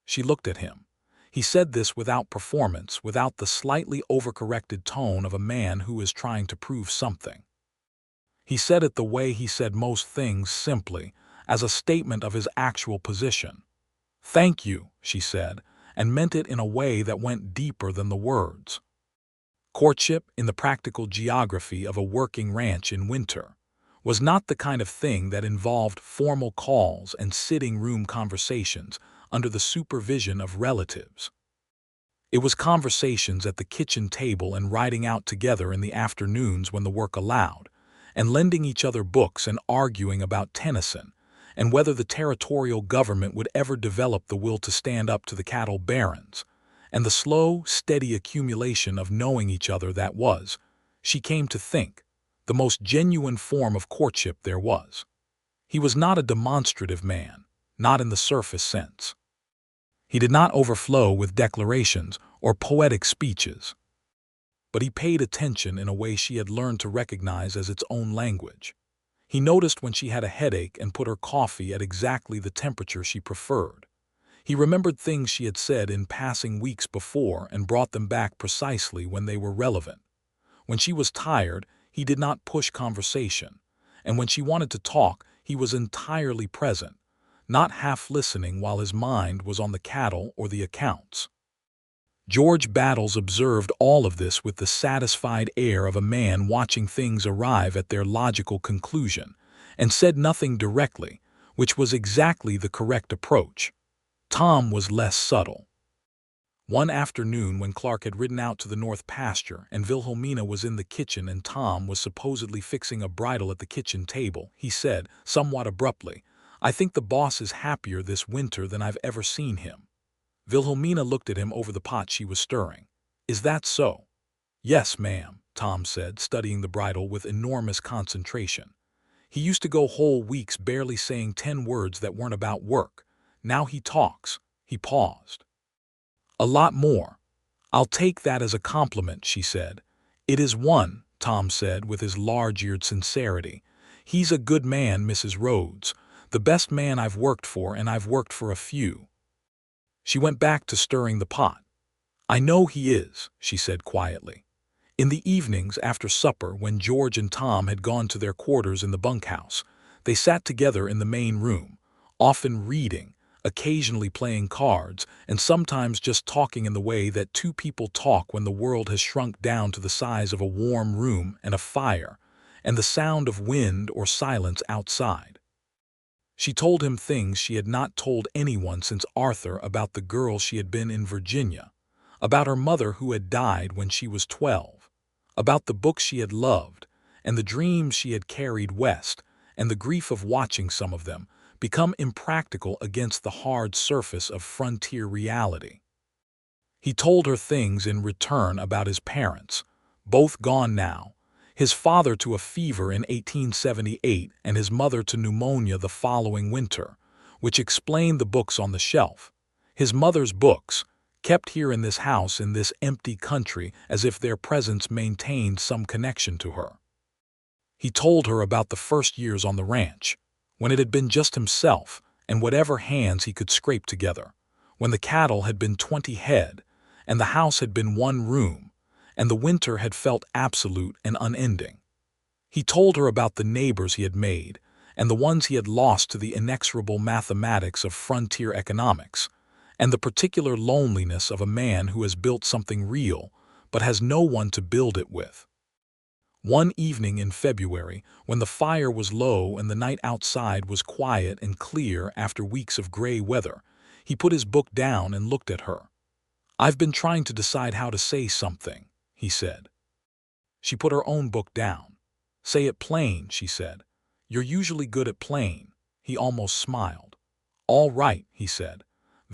She looked at him. He said this without performance, without the slightly overcorrected tone of a man who is trying to prove something. He said it the way he said most things, simply, as a statement of his actual position. "Thank you," she said, and meant it in a way that went deeper than the words. Courtship, in the practical geography of a working ranch in winter, was not the kind of thing that involved formal calls and sitting-room conversations under the supervision of relatives. It was conversations at the kitchen table and riding out together in the afternoons when the work allowed, and lending each other books and arguing about Tennyson, and whether the territorial government would ever develop the will to stand up to the cattle barons, and the slow, steady accumulation of knowing each other that was, she came to think, the most genuine form of courtship there was. He was not a demonstrative man, not in the surface sense. He did not overflow with declarations or poetic speeches. But he paid attention in a way she had learned to recognize as its own language. He noticed when she had a headache and put her coffee at exactly the temperature she preferred. He remembered things she had said in passing weeks before and brought them back precisely when they were relevant. When she was tired, he did not push conversation, and when she wanted to talk, he was entirely present, not half listening while his mind was on the cattle or the accounts. George Battles observed all of this with the satisfied air of a man watching things arrive at their logical conclusion, and said nothing directly, which was exactly the correct approach. Tom was less subtle. One afternoon when Clark had ridden out to the north pasture and Wilhelmina was in the kitchen and Tom was supposedly fixing a bridle at the kitchen table, he said, somewhat abruptly, "I think the boss is happier this winter than I've ever seen him." Wilhelmina looked at him over the pot she was stirring. "Is that so?" "Yes, ma'am," Tom said, studying the bridle with enormous concentration. "He used to go whole weeks barely saying 10 words that weren't about work. Now he talks." He paused. "A lot more." "I'll take that as a compliment," she said. "It is one," Tom said with his large-eared sincerity. "He's a good man, Mrs. Rhodes. The best man I've worked for, and I've worked for a few." She went back to stirring the pot. "I know he is," she said quietly. In the evenings after supper, when George and Tom had gone to their quarters in the bunkhouse, they sat together in the main room, often reading, occasionally playing cards, and sometimes just talking in the way that two people talk when the world has shrunk down to the size of a warm room and a fire, and the sound of wind or silence outside. She told him things she had not told anyone since Arthur about the girl she had been in Virginia, about her mother who had died when she was 12, about the books she had loved, and the dreams she had carried west, and the grief of watching some of them become impractical against the hard surface of frontier reality. He told her things in return about his parents, both gone now, his father to a fever in 1878 and his mother to pneumonia the following winter, which explained the books on the shelf, his mother's books, kept here in this house in this empty country as if their presence maintained some connection to her. He told her about the first years on the ranch, when it had been just himself and whatever hands he could scrape together, when the cattle had been 20 head, and the house had been one room, and the winter had felt absolute and unending. He told her about the neighbors he had made, and the ones he had lost to the inexorable mathematics of frontier economics, and the particular loneliness of a man who has built something real, but has no one to build it with. One evening in February, when the fire was low and the night outside was quiet and clear after weeks of gray weather, he put his book down and looked at her. "I've been trying to decide how to say something," he said. She put her own book down. "Say it plain," she said. "You're usually good at plain." He almost smiled. "All right," he said.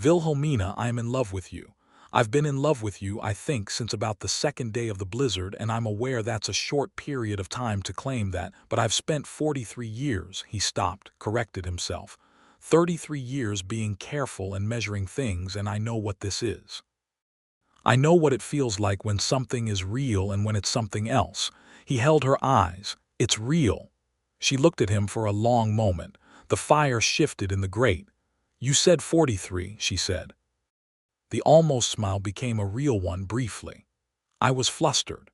"Wilhelmina, I am in love with you. I've been in love with you, I think, since about the second day of the blizzard, and I'm aware that's a short period of time to claim that, but I've spent 43 years," he stopped, corrected himself. 33 years being careful and measuring things, and I know what this is. I know what it feels like when something is real and when it's something else." He held her eyes. "It's real." She looked at him for a long moment. The fire shifted in the grate. "You said 43, she said. The almost smile became a real one briefly. "I was flustered."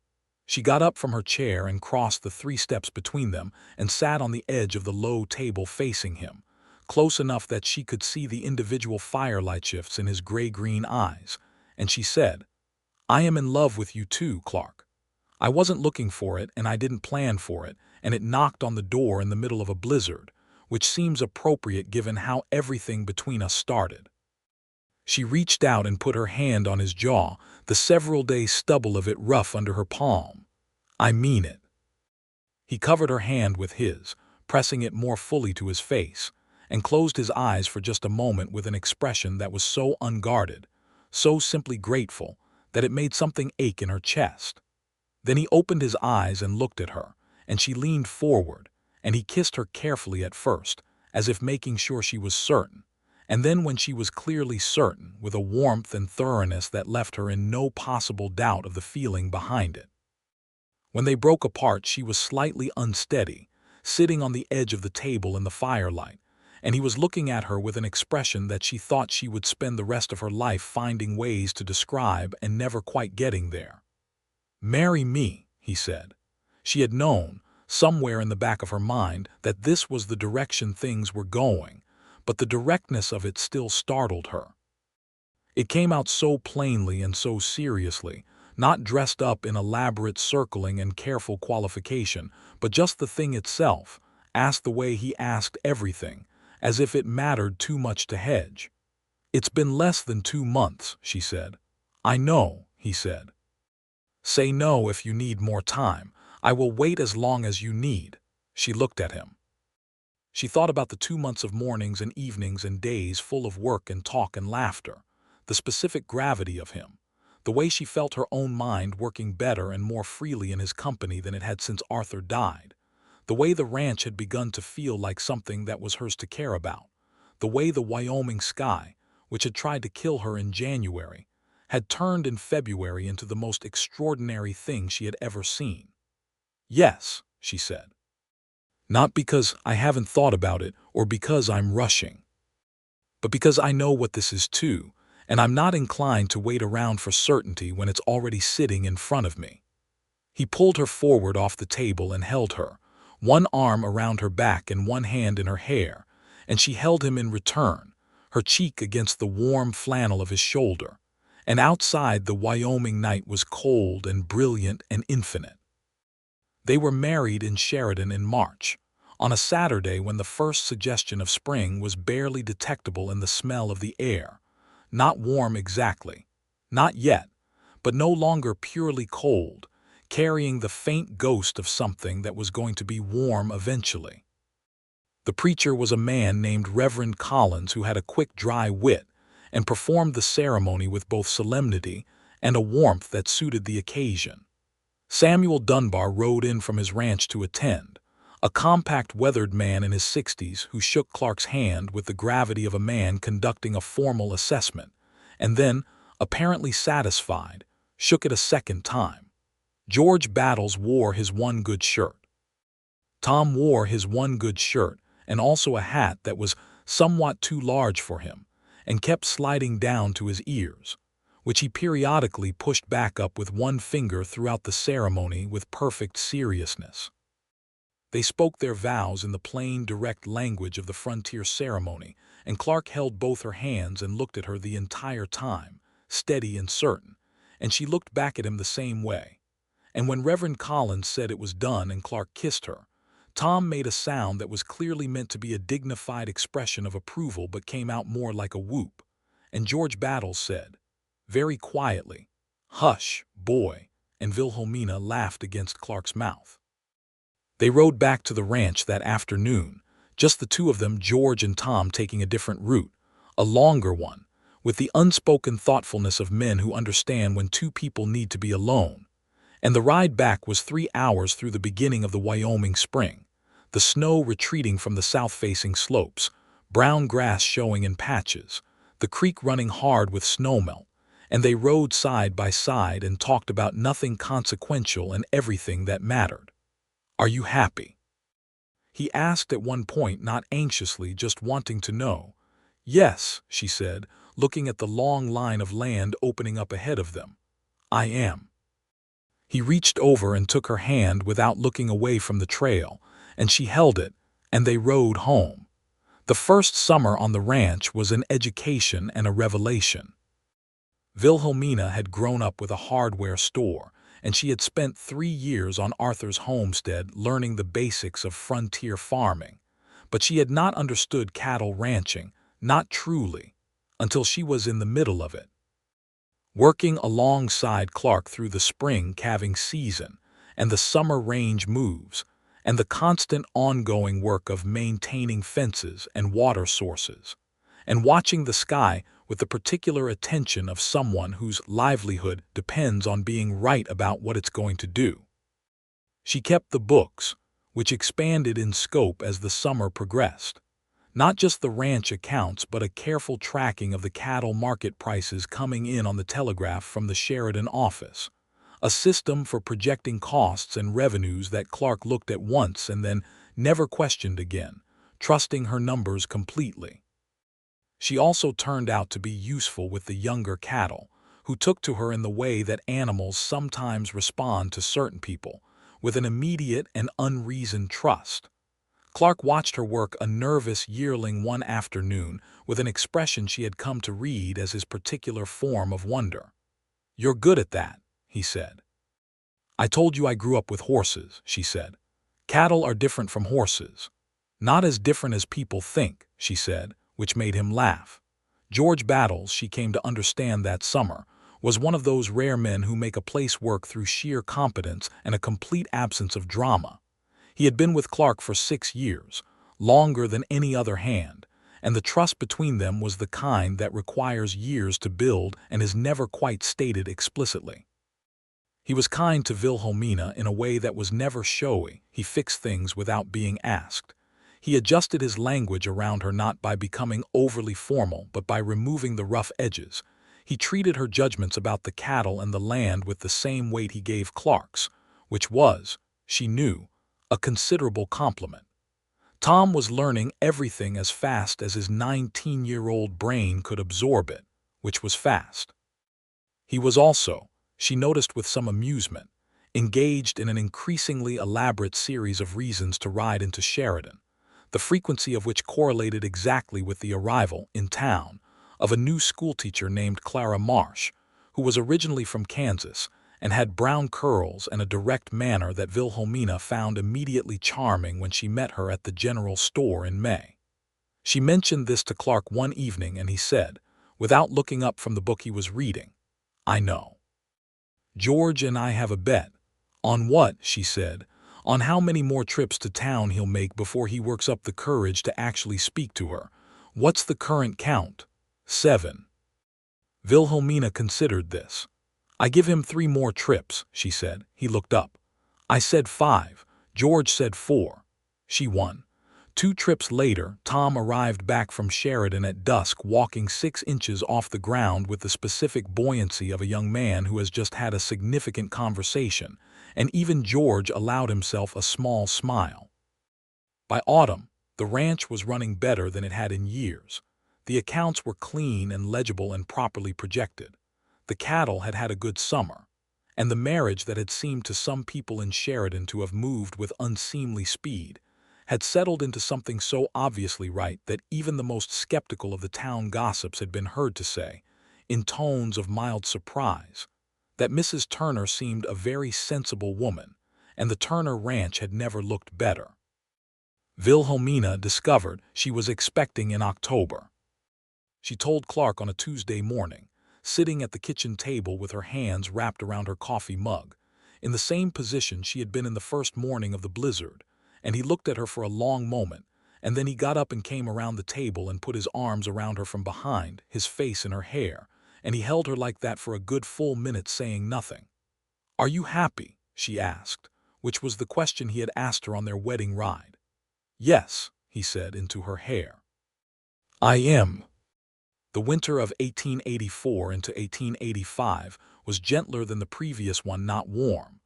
She got up from her chair and crossed the 3 steps between them and sat on the edge of the low table facing him, close enough that she could see the individual firelight shifts in his gray-green eyes, and she said, "I am in love with you too, Clark. I wasn't looking for it and I didn't plan for it, and it knocked on the door in the middle of a blizzard, which seems appropriate given how everything between us started." She reached out and put her hand on his jaw, the several-day stubble of it rough under her palm. "I mean it." He covered her hand with his, pressing it more fully to his face, and closed his eyes for just a moment with an expression that was so unguarded, so simply grateful, that it made something ache in her chest. Then he opened his eyes and looked at her, and she leaned forward, and he kissed her carefully at first, as if making sure she was certain, and then when she was clearly certain, with a warmth and thoroughness that left her in no possible doubt of the feeling behind it. When they broke apart, she was slightly unsteady, sitting on the edge of the table in the firelight, and he was looking at her with an expression that she thought she would spend the rest of her life finding ways to describe and never quite getting there. "Marry me," he said. She had known, somewhere in the back of her mind, that this was the direction things were going, but the directness of it still startled her. It came out so plainly and so seriously, not dressed up in elaborate circling and careful qualification, but just the thing itself, asked the way he asked everything, as if it mattered too much to hedge. "It's been less than 2 months," she said. "I know," he said. "Say no if you need more time. I will wait as long as you need." She looked at him. She thought about the 2 months of mornings and evenings and days full of work and talk and laughter, the specific gravity of him, the way she felt her own mind working better and more freely in his company than it had since Arthur died, the way the ranch had begun to feel like something that was hers to care about, the way the Wyoming sky, which had tried to kill her in January, had turned in February into the most extraordinary thing she had ever seen. "Yes," she said. "Not because I haven't thought about it or because I'm rushing, but because I know what this is too, and I'm not inclined to wait around for certainty when it's already sitting in front of me." He pulled her forward off the table and held her, one arm around her back and one hand in her hair, and she held him in return, her cheek against the warm flannel of his shoulder, and outside the Wyoming night was cold and brilliant and infinite. They were married in Sheridan in March, on a Saturday when the first suggestion of spring was barely detectable in the smell of the air, not warm exactly, not yet, but no longer purely cold, carrying the faint ghost of something that was going to be warm eventually. The preacher was a man named Reverend Collins who had a quick, dry wit and performed the ceremony with both solemnity and a warmth that suited the occasion. Samuel Dunbar rode in from his ranch to attend, a compact, weathered man in his 60s who shook Clark's hand with the gravity of a man conducting a formal assessment, and then, apparently satisfied, shook it a second time. George Battles wore his one good shirt. Tom wore his one good shirt and also a hat that was somewhat too large for him and kept sliding down to his ears, which he periodically pushed back up with one finger throughout the ceremony with perfect seriousness. They spoke their vows in the plain, direct language of the frontier ceremony, and Clark held both her hands and looked at her the entire time, steady and certain, and she looked back at him the same way. And when Reverend Collins said it was done and Clark kissed her, Tom made a sound that was clearly meant to be a dignified expression of approval but came out more like a whoop, and George Battles said, very quietly, "Hush, boy," and Wilhelmina laughed against Clark's mouth. They rode back to the ranch that afternoon, just the two of them, George and Tom taking a different route, a longer one, with the unspoken thoughtfulness of men who understand when two people need to be alone. And the ride back was 3 hours through the beginning of the Wyoming spring, the snow retreating from the south-facing slopes, brown grass showing in patches, the creek running hard with snowmelt, and they rode side by side and talked about nothing consequential and everything that mattered. "Are you happy?" he asked at one point, not anxiously, just wanting to know. "Yes," she said, looking at the long line of land opening up ahead of them. "I am." He reached over and took her hand without looking away from the trail, and she held it, and they rode home. The first summer on the ranch was an education and a revelation. Wilhelmina had grown up with a hardware store, and she had spent 3 years on Arthur's homestead learning the basics of frontier farming, but she had not understood cattle ranching, not truly, until she was in the middle of it. Working alongside Clark through the spring calving season and the summer range moves, and the constant ongoing work of maintaining fences and water sources, and watching the sky with the particular attention of someone whose livelihood depends on being right about what it's going to do. She kept the books, which expanded in scope as the summer progressed. Not just the ranch accounts, but a careful tracking of the cattle market prices coming in on the telegraph from the Sheridan office, a system for projecting costs and revenues that Clark looked at once and then never questioned again, trusting her numbers completely. She also turned out to be useful with the younger cattle, who took to her in the way that animals sometimes respond to certain people, with an immediate and unreasoned trust. Clark watched her work a nervous yearling one afternoon with an expression she had come to read as his particular form of wonder. "You're good at that," he said. "I told you I grew up with horses," she said. "Cattle are different from horses." "Not as different as people think," she said, which made him laugh. George Battles, she came to understand that summer, was one of those rare men who make a place work through sheer competence and a complete absence of drama. He had been with Clark for 6 years, longer than any other hand, and the trust between them was the kind that requires years to build and is never quite stated explicitly. He was kind to Wilhelmina in a way that was never showy. He fixed things without being asked. He adjusted his language around her not by becoming overly formal, but by removing the rough edges. He treated her judgments about the cattle and the land with the same weight he gave Clark's, which was, she knew, a considerable compliment. Tom was learning everything as fast as his 19-year-old brain could absorb it, which was fast. He was also, she noticed with some amusement, engaged in an increasingly elaborate series of reasons to ride into Sheridan, the frequency of which correlated exactly with the arrival, in town, of a new schoolteacher named Clara Marsh, who was originally from Kansas and had brown curls and a direct manner that Wilhelmina found immediately charming when she met her at the general store in May. She mentioned this to Clark one evening, and he said, without looking up from the book he was reading, "I know. George and I have a bet." "On what?" she said. "On how many more trips to town he'll make before he works up the courage to actually speak to her." "What's the current count?" 7. Wilhelmina considered this. "I give him 3 more trips," she said. He looked up. "I said 5. George said 4. She won. 2 trips later, Tom arrived back from Sheridan at dusk, walking 6 inches off the ground with the specific buoyancy of a young man who has just had a significant conversation, and even George allowed himself a small smile. By autumn, the ranch was running better than it had in years. The accounts were clean and legible and properly projected. The cattle had had a good summer, and the marriage that had seemed to some people in Sheridan to have moved with unseemly speed had settled into something so obviously right that even the most skeptical of the town gossips had been heard to say, in tones of mild surprise, that Mrs. Turner seemed a very sensible woman, and the Turner ranch had never looked better. Wilhelmina discovered she was expecting in October. She told Clark on a Tuesday morning, sitting at the kitchen table with her hands wrapped around her coffee mug, in the same position she had been in the first morning of the blizzard, and he looked at her for a long moment, and then he got up and came around the table and put his arms around her from behind, his face in her hair, and he held her like that for a good full minute, saying nothing. "Are you happy?" she asked, which was the question he had asked her on their wedding ride. "Yes," he said into her hair. "I am." The winter of 1884 into 1885 was gentler than the previous one, not warm.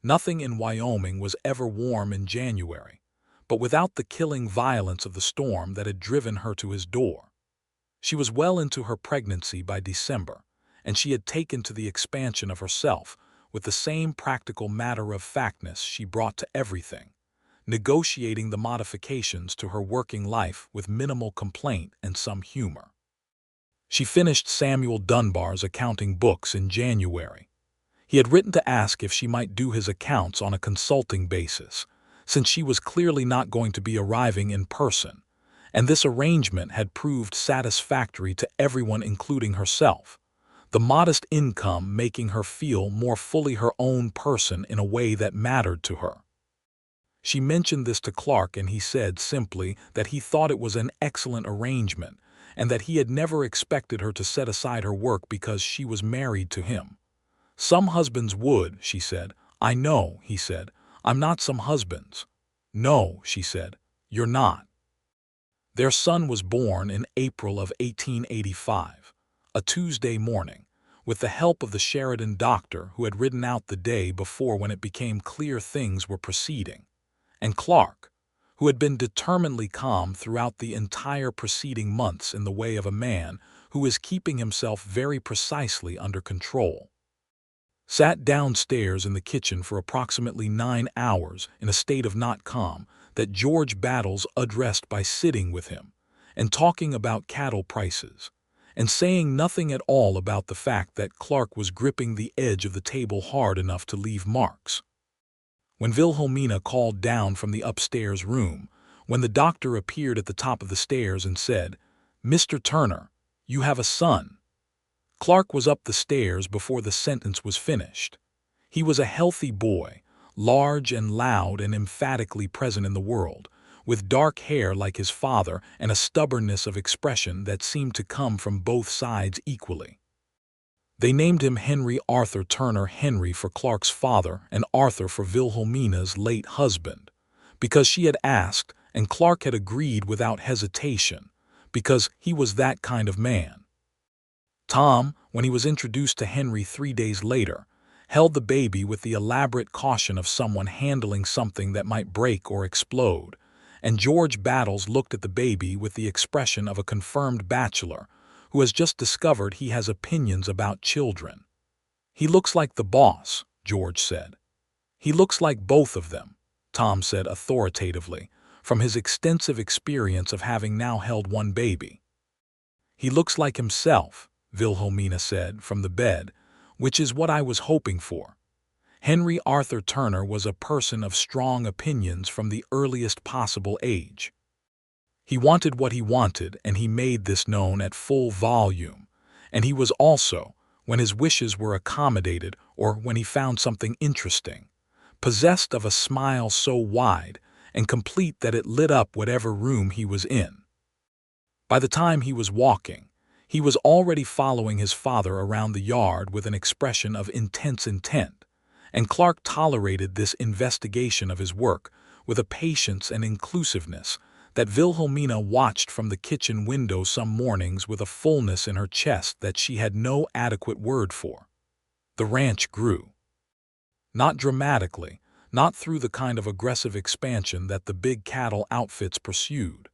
Nothing in Wyoming was ever warm in January, but without the killing violence of the storm that had driven her to his door. She was well into her pregnancy by December, and she had taken to the expansion of herself with the same practical matter-of-factness she brought to everything, negotiating the modifications to her working life with minimal complaint and some humor. She finished Samuel Dunbar's accounting books in January. He had written to ask if she might do his accounts on a consulting basis, since she was clearly not going to be arriving in person, and this arrangement had proved satisfactory to everyone including herself, the modest income making her feel more fully her own person in a way that mattered to her. She mentioned this to Clark, and he said simply that he thought it was an excellent arrangement and that he had never expected her to set aside her work because she was married to him. "Some husbands would," she said. "I know," he said. "I'm not some husbands." "No," she said, "you're not." Their son was born in April of 1885, a Tuesday morning, with the help of the Sheridan doctor who had ridden out the day before when it became clear things were proceeding, and Clark, who had been determinedly calm throughout the entire preceding months in the way of a man who is keeping himself very precisely under control, sat downstairs in the kitchen for approximately 9 hours in a state of not calm that George Battles addressed by sitting with him and talking about cattle prices, and saying nothing at all about the fact that Clark was gripping the edge of the table hard enough to leave marks. When Wilhelmina called down from the upstairs room, when the doctor appeared at the top of the stairs and said, "Mr. Turner, you have a son," Clark was up the stairs before the sentence was finished. He was a healthy boy, large and loud and emphatically present in the world, with dark hair like his father and a stubbornness of expression that seemed to come from both sides equally. They named him Henry Arthur Turner, Henry for Clark's father and Arthur for Wilhelmina's late husband, because she had asked and Clark had agreed without hesitation, because he was that kind of man. Tom, when he was introduced to Henry 3 days later, held the baby with the elaborate caution of someone handling something that might break or explode, and George Battles looked at the baby with the expression of a confirmed bachelor who has just discovered he has opinions about children. "He looks like the boss," George said. "He looks like both of them," Tom said authoritatively, from his extensive experience of having now held one baby. "He looks like himself," Wilhelmina said from the bed, "which is what I was hoping for." Henry Arthur Turner was a person of strong opinions from the earliest possible age. He wanted what he wanted, and he made this known at full volume, and he was also, when his wishes were accommodated or when he found something interesting, possessed of a smile so wide and complete that it lit up whatever room he was in. By the time he was walking, he was already following his father around the yard with an expression of intense intent, and Clark tolerated this investigation of his work with a patience and inclusiveness that Wilhelmina watched from the kitchen window some mornings with a fullness in her chest that she had no adequate word for. The ranch grew. Not dramatically, not through the kind of aggressive expansion that the big cattle outfits pursued,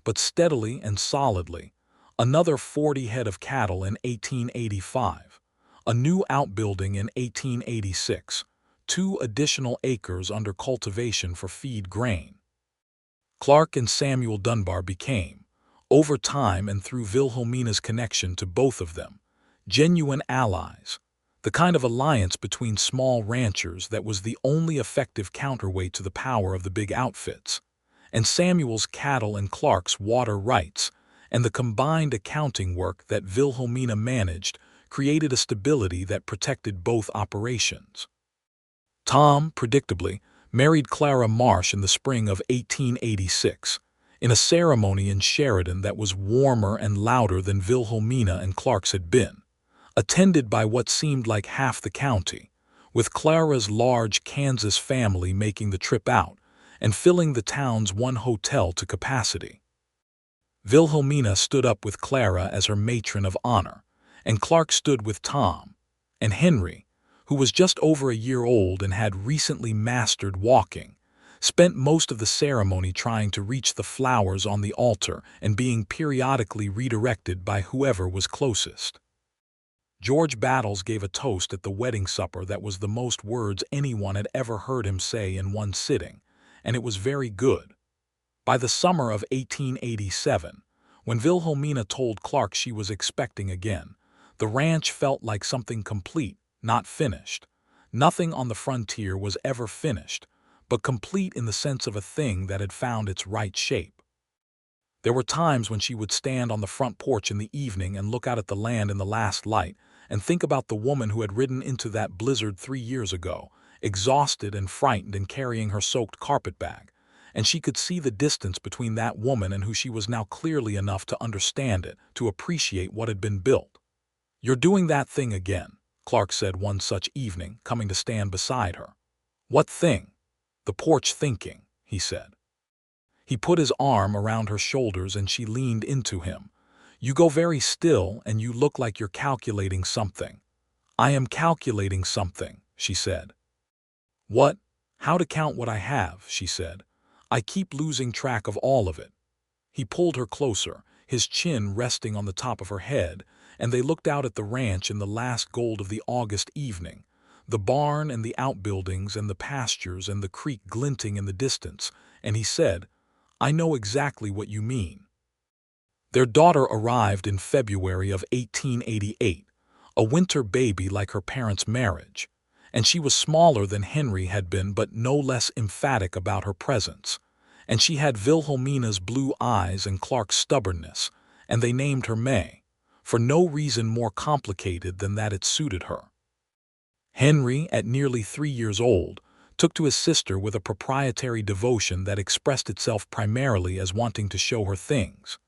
but steadily and solidly. Another 40 head of cattle in 1885, a new outbuilding in 1886, 2 additional acres under cultivation for feed grain. Clark and Samuel Dunbar became, over time and through Wilhelmina's connection to both of them, genuine allies, the kind of alliance between small ranchers that was the only effective counterweight to the power of the big outfits, and Samuel's cattle and Clark's water rights, and the combined accounting work that Wilhelmina managed created a stability that protected both operations. Tom, predictably, married Clara Marsh in the spring of 1886, in a ceremony in Sheridan that was warmer and louder than Wilhelmina and Clark's had been, attended by what seemed like half the county, with Clara's large Kansas family making the trip out and filling the town's one hotel to capacity. Wilhelmina stood up with Clara as her matron of honor, and Clark stood with Tom, and Henry, who was just over a year old and had recently mastered walking, spent most of the ceremony trying to reach the flowers on the altar and being periodically redirected by whoever was closest. George Battles gave a toast at the wedding supper that was the most words anyone had ever heard him say in one sitting, and it was very good. By the summer of 1887, when Wilhelmina told Clark she was expecting again, the ranch felt like something complete, not finished. Nothing on the frontier was ever finished, but complete in the sense of a thing that had found its right shape. There were times when she would stand on the front porch in the evening and look out at the land in the last light and think about the woman who had ridden into that blizzard 3 years ago, exhausted and frightened and carrying her soaked carpetbag, and she could see the distance between that woman and who she was now clearly enough to understand it, to appreciate what had been built. "You're doing that thing again," Clark said one such evening, coming to stand beside her. "What thing?" "The porch thinking," he said. He put his arm around her shoulders and she leaned into him. "You go very still and you look like you're calculating something." "I am calculating something," she said. "What?" "How to count what I have," she said. I keep losing track of all of it." He pulled her closer, his chin resting on the top of her head, and they looked out at the ranch in the last gold of the August evening, the barn and the outbuildings and the pastures and the creek glinting in the distance, and he said, "I know exactly what you mean." Their daughter arrived in February of 1888, a winter baby like her parents' marriage, and she was smaller than Henry had been but no less emphatic about her presence, and she had Wilhelmina's blue eyes and Clark's stubbornness, and they named her May, for no reason more complicated than that it suited her. Henry, at nearly 3 years old, took to his sister with a proprietary devotion that expressed itself primarily as wanting to show her things.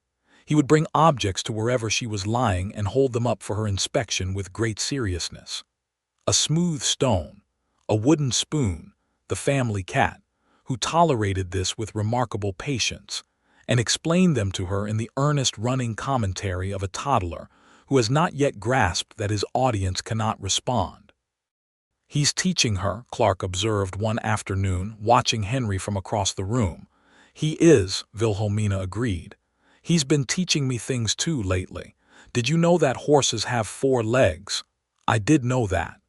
He would bring objects to wherever she was lying and hold them up for her inspection with great seriousness. A smooth stone, a wooden spoon, the family cat, who tolerated this with remarkable patience, and explained them to her in the earnest running commentary of a toddler who has not yet grasped that his audience cannot respond. "He's teaching her," Clark observed one afternoon, watching Henry from across the room. "He is," Wilhelmina agreed. "He's been teaching me things too lately. Did you know that horses have 4 legs?" "I did know that."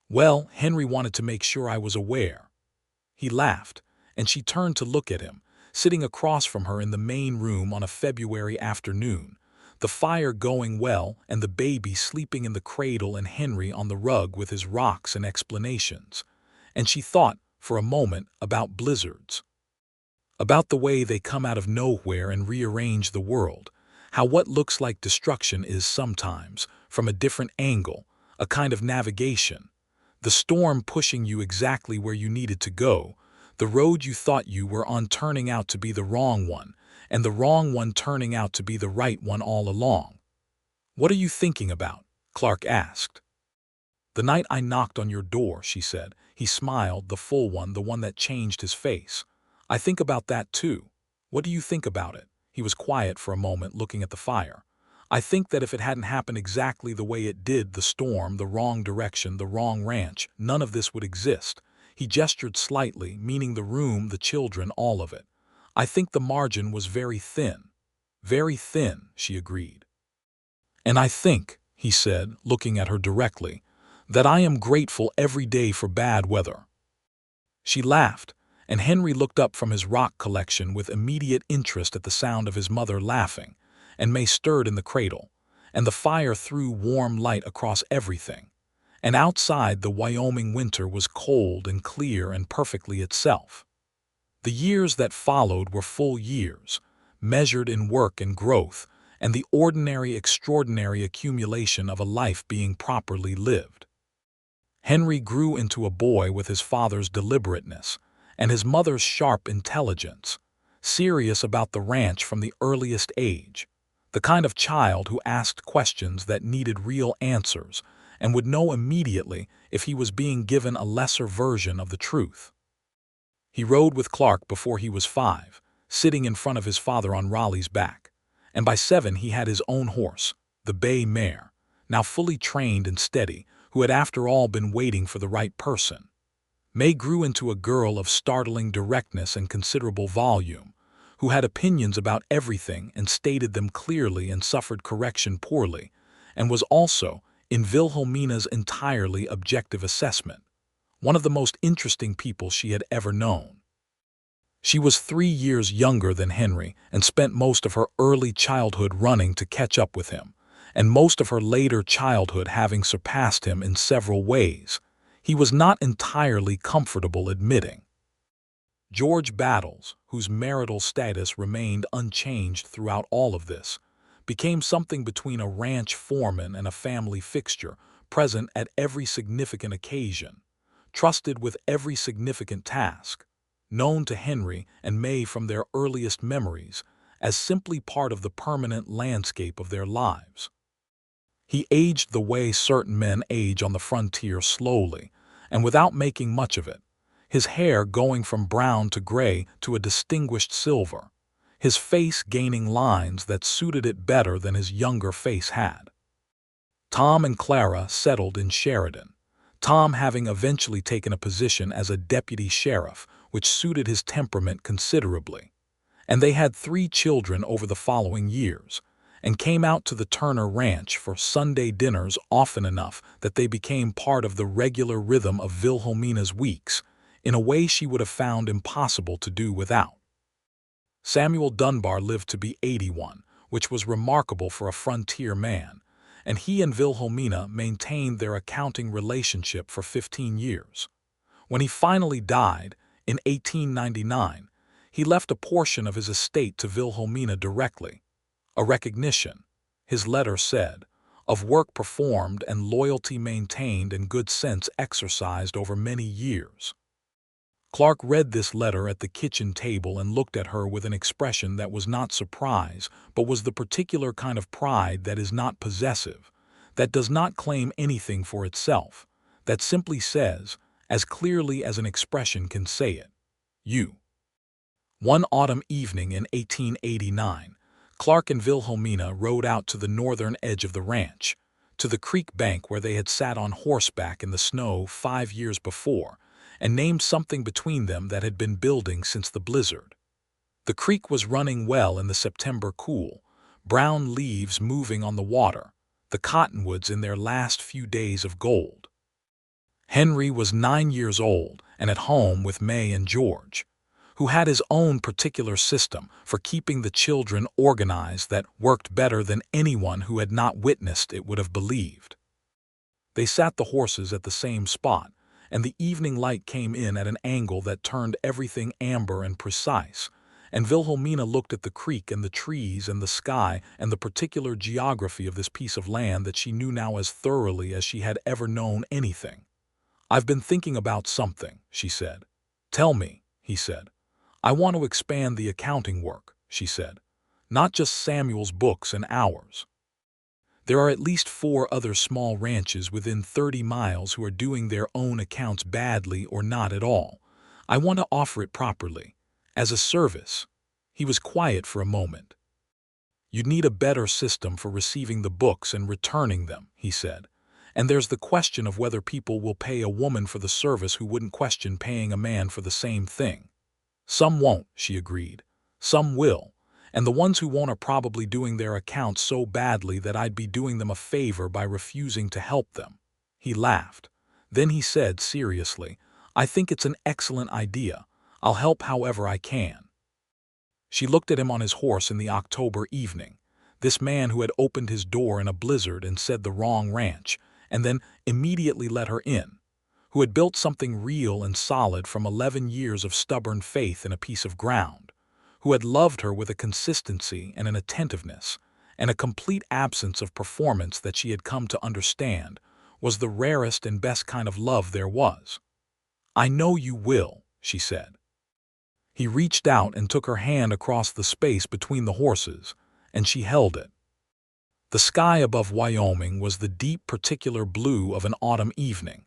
"Well, Henry wanted to make sure I was aware." He laughed, and she turned to look at him, sitting across from her in the main room on a February afternoon, the fire going well and the baby sleeping in the cradle and Henry on the rug with his rocks and explanations. And she thought, for a moment, about blizzards. About the way they come out of nowhere and rearrange the world, how what looks like destruction is sometimes, from a different angle, a kind of navigation. The storm pushing you exactly where you needed to go, the road you thought you were on turning out to be the wrong one, and the wrong one turning out to be the right one all along. "What are you thinking about?" Clark asked. "The night I knocked on your door," she said. He smiled, the full one, the one that changed his face. "I think about that too." "What do you think about it?" He was quiet for a moment, looking at the fire. "I think that if it hadn't happened exactly the way it did, the storm, the wrong direction, the wrong ranch, none of this would exist." He gestured slightly, meaning the room, the children, all of it. "I think the margin was very thin." "Very thin," she agreed. "And I think," he said, looking at her directly, "that I am grateful every day for bad weather." She laughed, and Henry looked up from his rock collection with immediate interest at the sound of his mother laughing, and May stirred in the cradle, and the fire threw warm light across everything. And outside, the Wyoming winter was cold and clear and perfectly itself. The years that followed were full years, measured in work and growth, and the ordinary extraordinary accumulation of a life being properly lived. Henry grew into a boy with his father's deliberateness and his mother's sharp intelligence, serious about the ranch from the earliest age, the kind of child who asked questions that needed real answers and would know immediately if he was being given a lesser version of the truth. He rode with Clark before he was 5, sitting in front of his father on Raleigh's back, and by 7 he had his own horse, the bay mare, now fully trained and steady, who had after all been waiting for the right person. May grew into a girl of startling directness and considerable volume, who had opinions about everything and stated them clearly and suffered correction poorly, and was also, in Wilhelmina's entirely objective assessment, one of the most interesting people she had ever known. She was 3 years younger than Henry and spent most of her early childhood running to catch up with him, and most of her later childhood having surpassed him in several ways, he was not entirely comfortable admitting. George Battles, whose marital status remained unchanged throughout all of this, became something between a ranch foreman and a family fixture, present at every significant occasion, trusted with every significant task, known to Henry and May from their earliest memories as simply part of the permanent landscape of their lives. He aged the way certain men age on the frontier, slowly and without making much of it, his hair going from brown to gray to a distinguished silver, his face gaining lines that suited it better than his younger face had. Tom and Clara settled in Sheridan, Tom having eventually taken a position as a deputy sheriff, which suited his temperament considerably. And they had 3 children over the following years, and came out to the Turner Ranch for Sunday dinners often enough that they became part of the regular rhythm of Wilhelmina's weeks, in a way she would have found impossible to do without. Samuel Dunbar lived to be 81, which was remarkable for a frontier man, and he and Wilhelmina maintained their accounting relationship for 15 years. When he finally died, in 1899, he left a portion of his estate to Wilhelmina directly, a recognition, his letter said, of work performed and loyalty maintained and good sense exercised over many years. Clark read this letter at the kitchen table and looked at her with an expression that was not surprise, but was the particular kind of pride that is not possessive, that does not claim anything for itself, that simply says, as clearly as an expression can say it, "You." One autumn evening in 1889, Clark and Wilhelmina rode out to the northern edge of the ranch, to the creek bank where they had sat on horseback in the snow 5 years before, and named something between them that had been building since the blizzard. The creek was running well in the September cool, brown leaves moving on the water, the cottonwoods in their last few days of gold. Henry was 9 years old and at home with May and George, who had his own particular system for keeping the children organized that worked better than anyone who had not witnessed it would have believed. They sat the horses at the same spot, and the evening light came in at an angle that turned everything amber and precise, and Wilhelmina looked at the creek and the trees and the sky and the particular geography of this piece of land that she knew now as thoroughly as she had ever known anything. "I've been thinking about something," she said. "Tell me," he said. "I want to expand the accounting work," she said. "Not just Samuel's books and ours. There are at least 4 other small ranches within 30 miles who are doing their own accounts badly or not at all. I want to offer it properly, as a service." He was quiet for a moment. "You'd need a better system for receiving the books and returning them," he said. "And there's the question of whether people will pay a woman for the service who wouldn't question paying a man for the same thing." "Some won't," she agreed. "Some will. And the ones who won't are probably doing their accounts so badly that I'd be doing them a favor by refusing to help them." He laughed. Then he said seriously, "I think it's an excellent idea. I'll help however I can." She looked at him on his horse in the October evening, this man who had opened his door in a blizzard and said the wrong ranch, and then immediately let her in, who had built something real and solid from 11 years of stubborn faith in a piece of ground, who had loved her with a consistency and an attentiveness, and a complete absence of performance that she had come to understand was the rarest and best kind of love there was. "I know you will," she said. He reached out and took her hand across the space between the horses, and she held it. The sky above Wyoming was the deep particular blue of an autumn evening,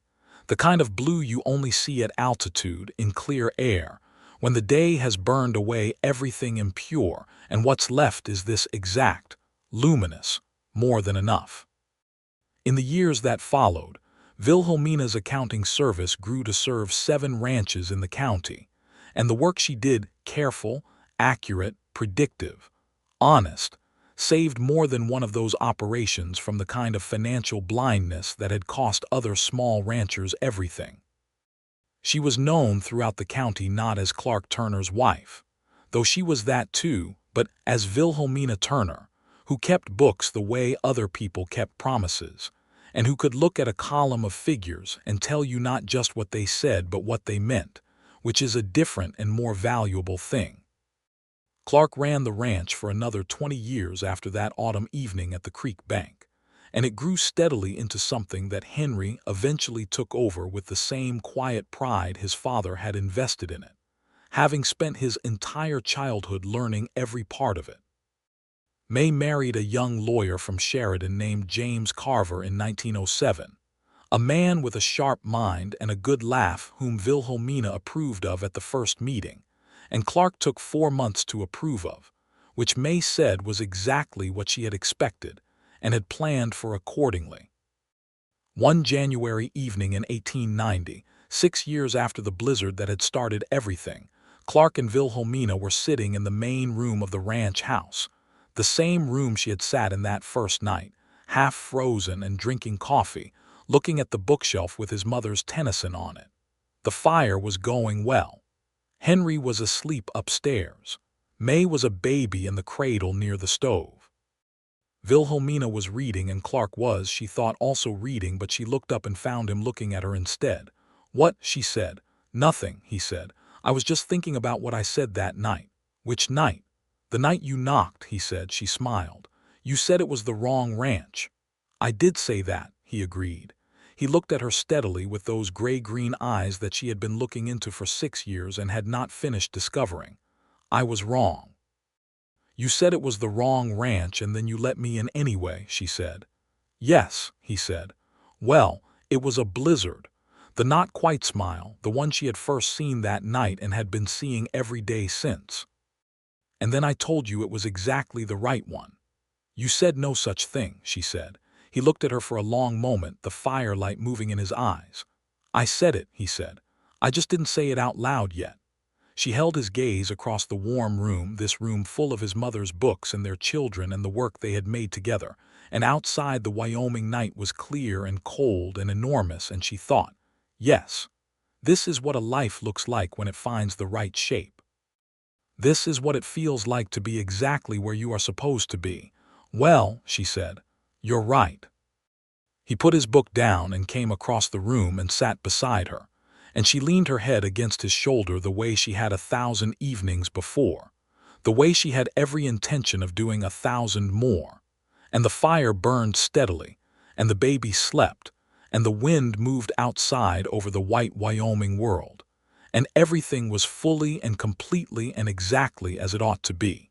the kind of blue you only see at altitude in clear air, when the day has burned away everything impure, and what's left is this exact, luminous, more than enough. In the years that followed, Wilhelmina's accounting service grew to serve 7 ranches in the county, and the work she did, careful, accurate, predictive, honest, saved more than one of those operations from the kind of financial blindness that had cost other small ranchers everything. She was known throughout the county not as Clark Turner's wife, though she was that too, but as Wilhelmina Turner, who kept books the way other people kept promises, and who could look at a column of figures and tell you not just what they said but what they meant, which is a different and more valuable thing. Clark ran the ranch for another 20 years after that autumn evening at the creek bank, and it grew steadily into something that Henry eventually took over with the same quiet pride his father had invested in it, having spent his entire childhood learning every part of it. May married a young lawyer from Sheridan named James Carver in 1907, a man with a sharp mind and a good laugh whom Wilhelmina approved of at the first meeting, and Clark took 4 months to approve of, which May said was exactly what she had expected and had planned for accordingly. One January evening in 1890, 6 years after the blizzard that had started everything, Clark and Wilhelmina were sitting in the main room of the ranch house, the same room she had sat in that first night, half frozen and drinking coffee, looking at the bookshelf with his mother's Tennyson on it. The fire was going well. Henry was asleep upstairs. May was a baby in the cradle near the stove. Wilhelmina was reading and Clark was, she thought, also reading, but she looked up and found him looking at her instead. "What?" she said. "Nothing," he said. "I was just thinking about what I said that night." "Which night?" "The night you knocked," he said. She smiled. "You said it was the wrong ranch." "I did say that," he agreed. He looked at her steadily with those gray-green eyes that she had been looking into for 6 years and had not finished discovering. "I was wrong." "You said it was the wrong ranch and then you let me in anyway," she said. "Yes," he said. "Well, it was a blizzard." The not-quite smile, the one she had first seen that night and had been seeing every day since. "And then I told you it was exactly the right one." "You said no such thing," she said. He looked at her for a long moment, the firelight moving in his eyes. "I said it," he said. "I just didn't say it out loud yet." She held his gaze across the warm room, this room full of his mother's books and their children and the work they had made together, and outside the Wyoming night was clear and cold and enormous, and she thought, yes, this is what a life looks like when it finds the right shape. This is what it feels like to be exactly where you are supposed to be. "Well," she said, "you're right." He put his book down and came across the room and sat beside her, and she leaned her head against his shoulder the way she had 1,000 evenings before, the way she had every intention of doing 1,000 more. And the fire burned steadily, and the baby slept, and the wind moved outside over the white Wyoming world, and everything was fully and completely and exactly as it ought to be.